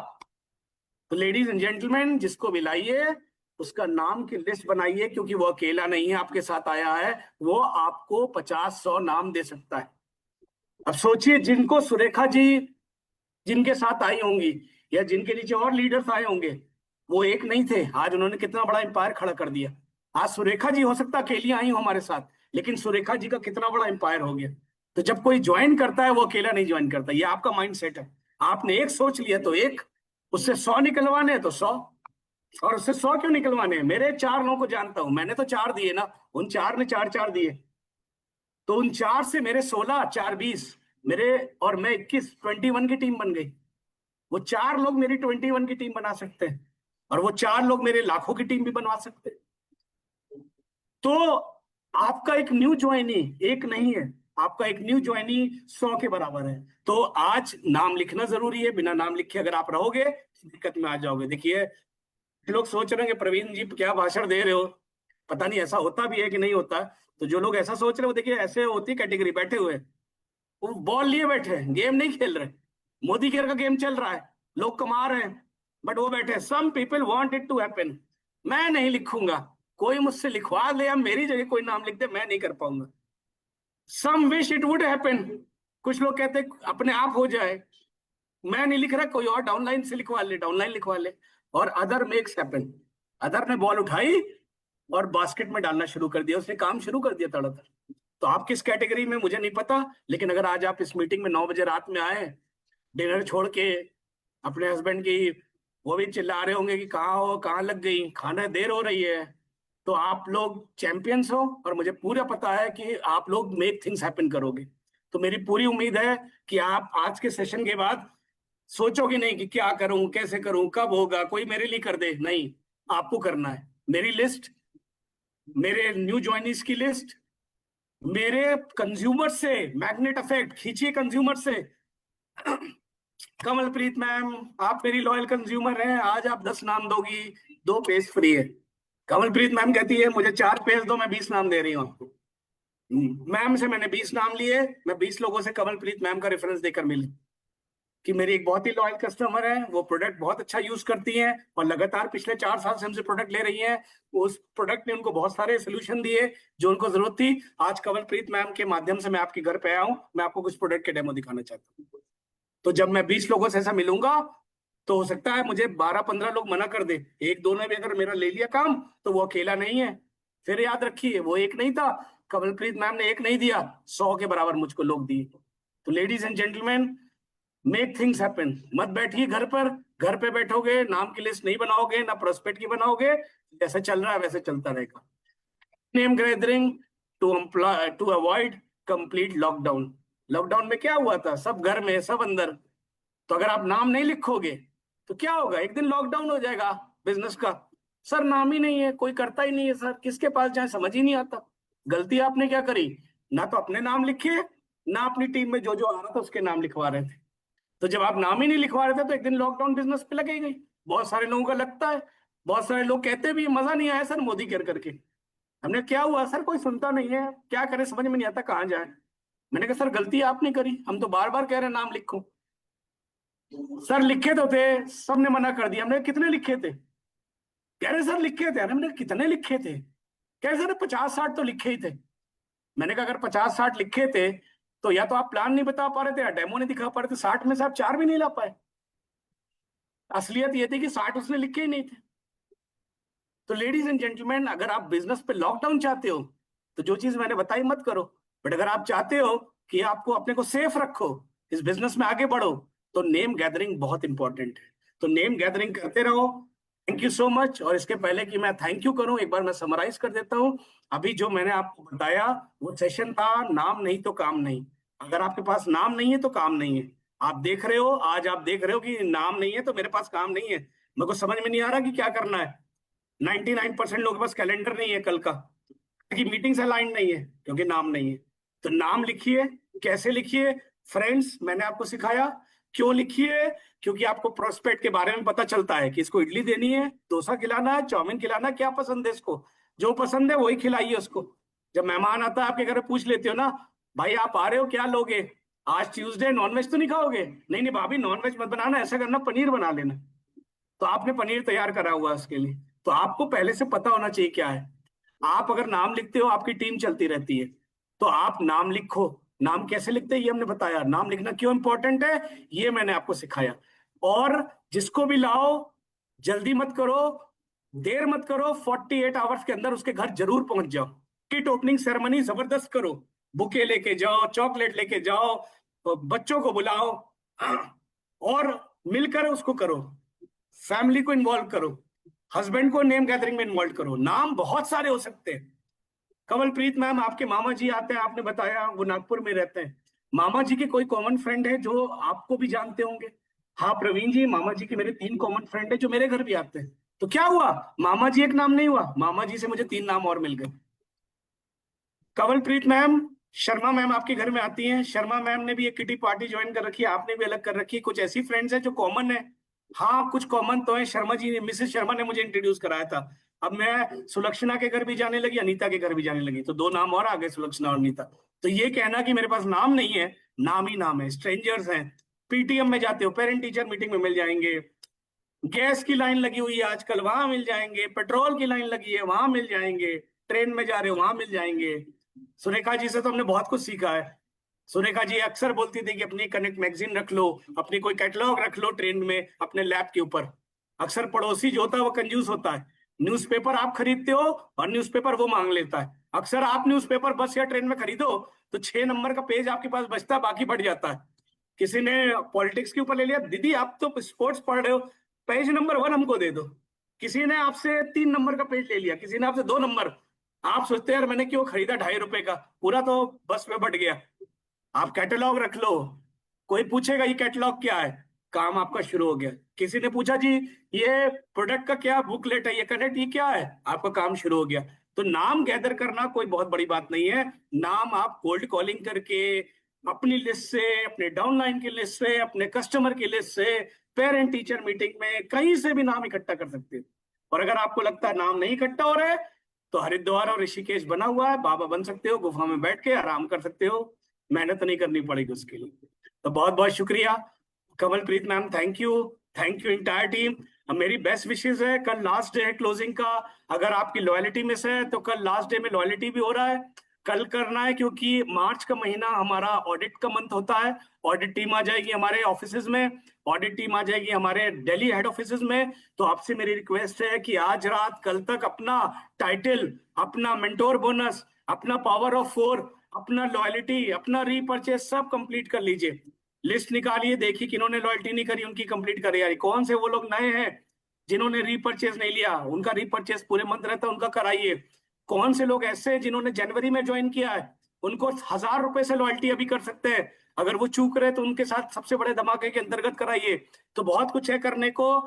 तो लेडीज एंड जेंटलमैन, जिसको भी लाइए उसका नाम की लिस्ट बनाइए, क्योंकि वो अकेला नहीं है, आपके साथ आया है, वो आपको 50-100 नाम दे सकता है। अब सोचिए जिनको सुरेखा जी जिनके साथ आई होंगी या जिनके नीचे और लीडर्स आए होंगे, वो एक नहीं थे, आज उन्होंने कितना बड़ा एम्पायर खड़ा कर दिया। आज सुरेखा जी हो सकता अकेली आई हो हमारे साथ, लेकिन सुरेखा जी का कितना बड़ा एम्पायर हो गया। तो जब कोई ज्वाइन करता है वो अकेला नहीं ज्वाइन करता, ये आपका माइंड सेट है। आपने एक सोच लिया तो एक, उससे 100 निकलवाने हैं तो 100, और उससे 100 क्यों निकलवाने हैं? मेरे 4 लोगों को जानता हूं, मैंने तो 4 दिए ना, उन 4 ने 4-4 दिए, तो उन 4 से मेरे 16, 4 20, मेरे और मैं 21, 21 की टीम बन गई। वो 4 लोग मेरी 21 की टीम बना सकते हैं और वो 4 लोग मेरे लाखों की टीम भी बनवा सकते हैं। तो आपका एक न्यू ज्वाइनी एक नहीं है, आपका एक न्यू ज्वाइनी 100 के बराबर है। तो आज नाम लिखना जरूरी है, बिना नाम लिखे अगर आप रहोगे दिक्कत में आ जाओगे। देखिए लोग सोच रहे हैं कि प्रवीण जी क्या भाषण दे रहे हो, पता नहीं ऐसा होता भी है कि नहीं होता। तो जो लोग ऐसा सोच रहे हो, देखिए ऐसे होती कैटेगरी बैठे हुए, वो बॉल लिए बैठे हैं, गेम नहीं खेल रहे। मोदी केयर का गेम चल रहा है, लोग कमा रहे हैं, बट वो बैठे। Some people want it to happen. मैं नहीं लिखूंगा, कोई मुझसे लिखवा ले या मेरी जगह कोई नाम लिख दे, मैं नहीं कर पाऊंगा। सम विश इट वुड हैपन। कुछ लोग कहते हैं अपने आप हो जाए, मैं नहीं लिख रहा, कोई और डाउनलाइन से लिखवा ले, डाउनलाइन लिखवा ले। और अदर मेक्स हैपन। अदर ने बॉल उठाई और बास्केट में डालना शुरू कर दिया, उसने काम शुरू कर दिया तड़ातड़। तो आप किस कैटेगरी में मुझे नहीं पता, लेकिन अगर आज आप इस मीटिंग में 9 बजे रात में आए, डिनर छोड़ के, अपने हस्बैंड की, वो भी चिल्ला रहे होंगे कि कहाँ हो, कहाँ लग गई, खाना देर हो रही है, तो आप लोग चैंपियंस हो और मुझे पूरा पता है कि आप लोग मेक थिंग्स हैपन करोगे। तो मेरी पूरी उम्मीद है कि आप आज के सेशन के बाद सोचोगे नहीं कि क्या करूं, कैसे करूं, कब होगा, कोई मेरे लिए कर दे। नहीं, आपको करना है। मेरी लिस्ट, मेरे न्यू ज्वाइनीज की लिस्ट, मेरे कंज्यूमर से मैग्नेट इफेक्ट खींचिए, कंज्यूमर से। कमलप्रीत मैम, आप मेरी लॉयल कंज्यूमर हैं, आज आप 10 नाम दोगी, 2 पेज फ्री है। कमलप्रीत मैम कहती है मुझे 4 पेज दो, मैं 20 नाम दे रही हूँ आपको। मैम से मैंने 20 नाम लिए, मैं 20 लोगों से कमलप्रीत मैम का रेफरेंस देकर मिली कि मेरी एक बहुत ही लॉयल कस्टमर है, वो प्रोडक्ट बहुत अच्छा यूज करती हैं और लगातार पिछले 4 साल से हमसे प्रोडक्ट ले रही हैं। उस प्रोडक्ट ने उनको बहुत सारे सोल्यूशन दिए जो उनको जरूरत थी। आज कमलप्रीत मैम के माध्यम से मैं आपके घर पे आया हूँ, मैं आपको कुछ प्रोडक्ट के डेमो दिखाना चाहता हूँ। तो जब मैं 20 लोगों से ऐसा मिलूंगा, तो हो सकता है मुझे 12-15 लोग मना कर दे, एक दो ने भी अगर मेरा ले लिया काम, तो वो अकेला नहीं है। फिर याद रखिए, वो एक नहीं था, कमलप्रीत मैम ने एक नहीं दिया, 100 के बराबर मुझको लोग दिए। तो ladies and gentleman, make things happen. मत बैठिए घर पर, घर पे बैठोगे नाम की लिस्ट नहीं बनाओगे, ना प्रोस्पेक्ट की बनाओगे, जैसे चल रहा है वैसे चलता रहेगा। Name gathering to avoid complete lockdown. Lockdown में क्या हुआ था, सब घर में, सब अंदर। तो अगर आप नाम नहीं लिखोगे तो क्या होगा, एक दिन लॉकडाउन हो जाएगा बिजनेस का। सर नाम ही नहीं है, कोई करता ही नहीं है सर, किसके पास जाए समझ ही नहीं आता। गलती आपने क्या करी, ना तो अपने नाम लिखे, ना अपनी टीम में जो जो आ रहा था उसके नाम लिखवा रहे थे। तो जब आप नाम ही नहीं लिखवा रहे थे तो एक दिन लॉकडाउन बिजनेस पे लगेगा ही। बहुत सारे लोगों का लगता है, बहुत सारे लोग कहते भी मजा नहीं आया सर मोदी केयर करके। हमने क्या हुआ सर, कोई सुनता नहीं है, क्या करे समझ में नहीं आता कहाँ जाए। मैंने कहा सर गलती आपने करी, हम तो बार बार कह रहे हैं नाम लिखो। सर लिखे तो थे, सबने मना कर दिया। हमने कितने लिखे थे, कह रहे सर लिखे थे। हमने कितने लिखे थे, कह रहे सर 50-60 तो लिखे ही थे। मैंने कहा अगर 50-60 लिखे थे तो या तो आप प्लान नहीं बता पा रहे थे या डेमो नहीं दिखा पा रहे थे, 60 में से आप 4 भी नहीं ला पाए। असलियत ये थी कि 60 उसने लिखे ही नहीं थे। तो लेडीज एंड जेंटलमैन, अगर आप बिजनेस पे लॉकडाउन चाहते हो तो जो चीज मैंने बताई मत करो। बट अगर आप चाहते हो कि आपको अपने को सेफ रखो, इस बिजनेस में आगे बढ़ो, तो नेम गैदरिंग बहुत इंपॉर्टेंट है। तो नेम गैदरिंग करते रहो। Thank you so much. और इसके पहले कि मैं थैंक यू करूं, एक बार मैं समराइज कर देता हूं। अभी जो मैंने आपको बताया वो सेशन था, नाम नहीं तो काम नहीं। अगर आपके पास नाम नहीं है तो काम नहीं है। आप देख रहे हो, आज आप देख रहे हो कि नाम नहीं है तो मेरे पास काम नहीं है। मेरे को समझ में नहीं आ रहा कि क्या करना है। 99% लोगों के पास कैलेंडर नहीं है कल का, कि मीटिंग्स अलाइन नहीं है क्योंकि नाम नहीं है। तो नाम लिखिए। कैसे लिखिए फ्रेंड्स, मैंने आपको सिखाया। क्यों लिखिए, क्योंकि आपको प्रोस्पेक्ट के बारे में पता चलता है कि इसको इडली देनी है, डोसा खिलाना है, चाउमीन खिलाना है, क्या पसंद है इसको, जो पसंद है वही खिलाइए उसको। जब मेहमान आता है आपके घर, पूछ लेते हो ना, भाई आप आ रहे हो क्या लोगे, आज ट्यूसडे, नॉनवेज तो नहीं खाओगे, नहीं नहीं भाभी नॉनवेज मत बनाना, ऐसा करना पनीर बना लेना। तो आपने पनीर तैयार करा हुआ है उसके लिए। तो आपको पहले से पता होना चाहिए क्या है। आप अगर नाम लिखते हो आपकी टीम चलती रहती है। तो आप नाम लिखो। नाम कैसे लिखते हैं ये हमने बताया, नाम लिखना क्यों इंपॉर्टेंट है ये मैंने आपको सिखाया। और जिसको भी लाओ, जल्दी मत करो, देर मत करो, 48 आवर्स के अंदर उसके घर जरूर पहुंच जाओ। किट ओपनिंग सेरेमनी जबरदस्त करो, बुके लेके जाओ, चॉकलेट लेके जाओ, बच्चों को बुलाओ और मिलकर उसको करो। फैमिली को इन्वॉल्व करो, हस्बैंड को नेम गैदरिंग में इन्वॉल्व करो। नाम बहुत सारे हो सकते हैं। कमलप्रीत मैम, आपके मामा जी आते हैं, आपने बताया वो नागपुर में रहते हैं। मामा जी के कोई कॉमन फ्रेंड है जो आपको भी जानते होंगे? हाँ प्रवीण जी, मामा जी के मेरे 3 कॉमन फ्रेंड है जो मेरे घर भी आते हैं। तो क्या हुआ, मामा जी एक नाम नहीं हुआ, मामा जी से मुझे 3 नाम और मिल गए। कमलप्रीत मैम, शर्मा मैम आपके घर में आती हैं, शर्मा मैम ने भी एक किटी पार्टी ज्वाइन कर रखी है, आपने भी अलग कर रखी है। कुछ ऐसी फ्रेंड्स हैं जो कॉमन है, हाँ कुछ कॉमन तो है। शर्मा जी ने, मिसेस शर्मा ने मुझे इंट्रोड्यूस कराया था। अब मैं सुलक्षणा के घर भी जाने लगी, अनीता के घर भी जाने लगी, तो दो नाम और आ गए, सुलक्षणा और अनीता। तो ये कहना कि मेरे पास नाम नहीं है, नाम ही नाम है, स्ट्रेंजर्स हैं। पीटीएम में जाते हो, पेरेंट टीचर मीटिंग में मिल जाएंगे। गैस की लाइन लगी हुई है आजकल, वहां मिल जाएंगे। पेट्रोल की लाइन लगी है, वहां मिल जाएंगे। ट्रेन में जा रहे हो, वहां मिल जाएंगे। सुरेखा जी से तो हमने बहुत कुछ सीखा है। सुरेखा जी अक्सर बोलती थी कि अपनी कनेक्ट मैगजीन रख लो, अपनी कोई कैटलॉग रख लो ट्रेन में अपने लैप के ऊपर। अक्सर पड़ोसी जो होता है वो कंजूस होता है। न्यूज़पेपर आप खरीदते हो और न्यूज़पेपर वो मांग लेता है। अक्सर आप न्यूज़पेपर बस या ट्रेन में खरीदो तो 6 नंबर का पेज आपके पास बचता है, बाकी बढ़ जाता है। किसी ने पॉलिटिक्स के ऊपर ले लिया, दीदी आप तो स्पोर्ट्स पढ़ रहे हो, पेज नंबर 1 हमको दे दो। किसी ने आपसे 3 नंबर का पेज ले लिया, किसी ने आपसे 2 नंबर। आप सोचते हैं यार मैंने क्यों खरीदा, ₹2.5 का, पूरा तो बस में बढ़ गया। आप कैटलॉग रख लो, कोई पूछेगा ये कैटलॉग क्या है, काम आपका शुरू हो गया। किसी ने पूछा जी ये प्रोडक्ट का क्या बुकलेट है, ये कनेक्ट, ये क्या है, आपका काम शुरू हो गया। तो नाम गैदर करना कोई बहुत बड़ी बात नहीं है। नाम आप कोल्ड कॉलिंग करके, अपनी लिस्ट से, अपने डाउनलाइन की लिस्ट से, अपने कस्टमर की लिस्ट से, पेरेंट टीचर मीटिंग में कहीं से भी नाम इकट्ठा कर सकते हो। और अगर आपको लगता है नाम नहीं इकट्ठा हो रहा है, तो हरिद्वार और ऋषिकेश बना हुआ है, बाबा बन सकते हो, गुफा में बैठ के आराम कर सकते हो। मेहनत नहीं करनी पड़ेगी उसके लिए। तो बहुत बहुत शुक्रिया Kamalpreet ma'am, thank you. Thank you entire team. अब मेरी बेस्ट विशेष है, कल लास्ट डे है क्लोजिंग का। अगर आपकी लॉयलिटी मिस है तो कल लास्ट डे में लॉयलिटी भी हो रहा है, कल करना है, क्योंकि मार्च का महीना हमारा ऑडिट का मंथ होता है। ऑडिट टीम आ जाएगी हमारे ऑफिसेज में, ऑडिट टीम आ जाएगी हमारे दिल्ली हेड ऑफिसेज में। तो आपसे मेरी रिक्वेस्ट है कि आज रात कल तक अपना टाइटल, अपना मेंटोर बोनस, अपना पावर ऑफ 4, अपना लॉयलिटी, अपना रीपर्चेज सब कंप्लीट कर लीजिए। लिस्ट निकालिए, देखिए किन्होंने लॉयल्टी नहीं करी उनकी कंप्लीट करिए। यार कौन से वो लोग नए हैं जिन्होंने रीपर्चेज नहीं लिया, उनका रीपर्चेज पूरे मंथ रहता है, उनका कराइए। कौन से लोग ऐसे हैं जिन्होंने जनवरी में ज्वाइन किया है, उनको ₹1000 से लॉयल्टी अभी कर सकते हैं। अगर वो चूक रहे तो उनके साथ सबसे बड़े धमाके के अंतर्गत कराइए। तो बहुत कुछ है करने को।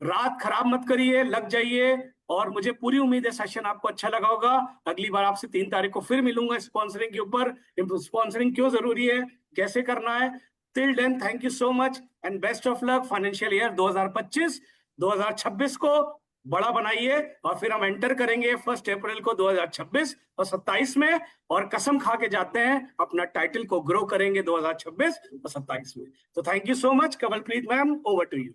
रात खराब मत करिए, लग जाइए। और मुझे पूरी उम्मीद है सेशन आपको अच्छा लगा होगा। अगली बार आपसे 3 तारीख को फिर मिलूंगा स्पॉन्सरिंग के ऊपर, स्पॉन्सरिंग क्यों जरूरी है, कैसे करना है। Till then thank you so much and best of luck. Financial year 2025 2026 को बड़ा बनाइए, और फिर हम एंटर करेंगे 1 अप्रैल को 2026 और 27 में। और कसम खा के जाते हैं अपना टाइटल को ग्रो करेंगे 2026 और 27 में। तो thank you so much Kamalpreet ma'am, over to you.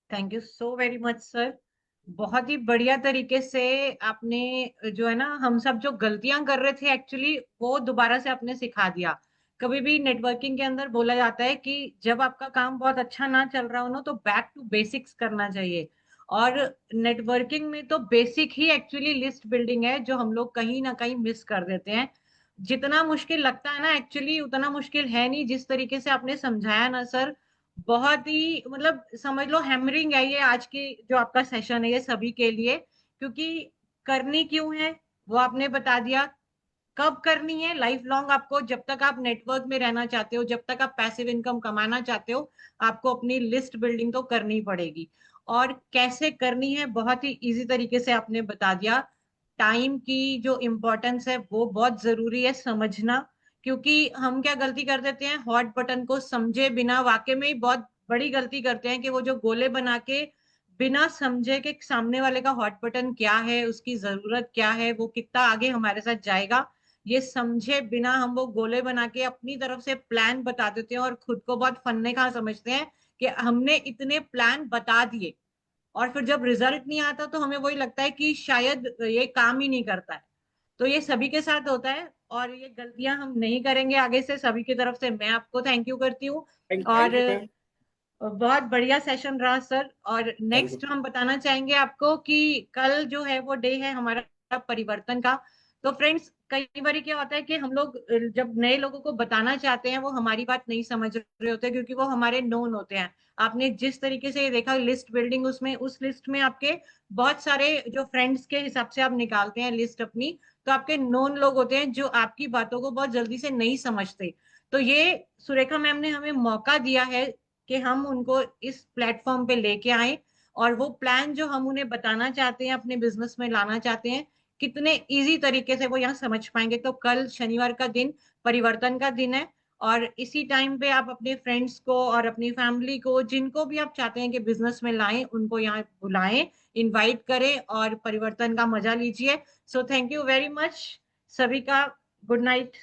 Thank you so very much sir. बहुत ही बढ़िया तरीके से आपने जो है ना, हम सब जो गलतियां कर रहे थे एक्चुअली वो दोबारा से आपने सिखा दिया। कभी भी नेटवर्किंग के अंदर बोला जाता है कि जब आपका काम बहुत अच्छा ना चल रहा हो ना तो बैक टू बेसिक्स करना चाहिए। और नेटवर्किंग में तो बेसिक ही एक्चुअली लिस्ट बिल्डिंग है जो हम लोग कहीं ना कहीं मिस कर देते हैं। जितना मुश्किल लगता है ना एक्चुअली उतना मुश्किल है नहीं, जिस तरीके से आपने समझाया ना सर, बहुत ही मतलब समझ लो हैमरिंग है ये आज की जो आपका सेशन है ये सभी के लिए। क्योंकि करनी क्यों है वो आपने बता दिया, कब करनी है, लाइफ लॉन्ग आपको जब तक आप नेटवर्क में रहना चाहते हो, जब तक आप पैसिव इनकम कमाना चाहते हो, आपको अपनी लिस्ट बिल्डिंग तो करनी पड़ेगी। और कैसे करनी है बहुत ही इजी तरीके से आपने बता दिया। टाइम की जो इम्पोर्टेंस है वो बहुत जरूरी है समझना। क्योंकि हम क्या गलती कर देते हैं, हॉट बटन को समझे बिना वाकई में ही बहुत बड़ी गलती करते हैं कि वो जो गोले बना के बिना समझे कि सामने वाले का हॉट बटन क्या है, उसकी जरूरत क्या है, वो कितना आगे हमारे साथ जाएगा, ये समझे बिना हम वो गोले बना के अपनी तरफ से प्लान बता देते हैं और खुद को बहुत फन्ने खा समझते हैं कि हमने इतने प्लान बता दिए। और फिर जब रिजल्ट नहीं आता तो हमें वही लगता है कि शायद ये काम ही नहीं करता है। तो ये सभी के साथ होता है और ये गलतियां हम नहीं करेंगे आगे से। सभी की तरफ से मैं आपको थैंक यू करती हूँ। थैंक और यू मैम। बहुत बढ़िया सेशन रहा सर। और थैंक यू। नेक्स्ट हम बताना चाहेंगे आपको कि कल जो है वो डे है हमारा परिवर्तन का। तो फ्रेंड्स कई बार क्या होता है कि हम लोग जब नए लोगों को बताना चाहते हैं वो हमारी बात नहीं समझ रहे होते क्योंकि वो हमारे नोन होते हैं। आपने जिस तरीके से ये देखा लिस्ट बिल्डिंग, उसमें उस लिस्ट में आपके बहुत सारे जो फ्रेंड्स के हिसाब से आप निकालते हैं लिस्ट अपनी, तो आपके नोन लोग होते हैं जो आपकी बातों को बहुत जल्दी से नहीं समझते। तो ये सुरेखा मैम ने हमें मौका दिया है कि हम उनको इस प्लेटफॉर्म पे लेके आए और वो प्लान जो हम उन्हें बताना चाहते हैं, अपने बिजनेस में लाना चाहते हैं, कितने इजी तरीके से वो यहाँ समझ पाएंगे। तो कल शनिवार का दिन परिवर्तन का दिन है और इसी टाइम पे आप अपने फ्रेंड्स को और अपनी फैमिली को, जिनको भी आप चाहते हैं कि बिजनेस में लाएं, उनको यहाँ बुलाएं, इनवाइट करें और परिवर्तन का मजा लीजिए। So thank you very much सभी का। Good night.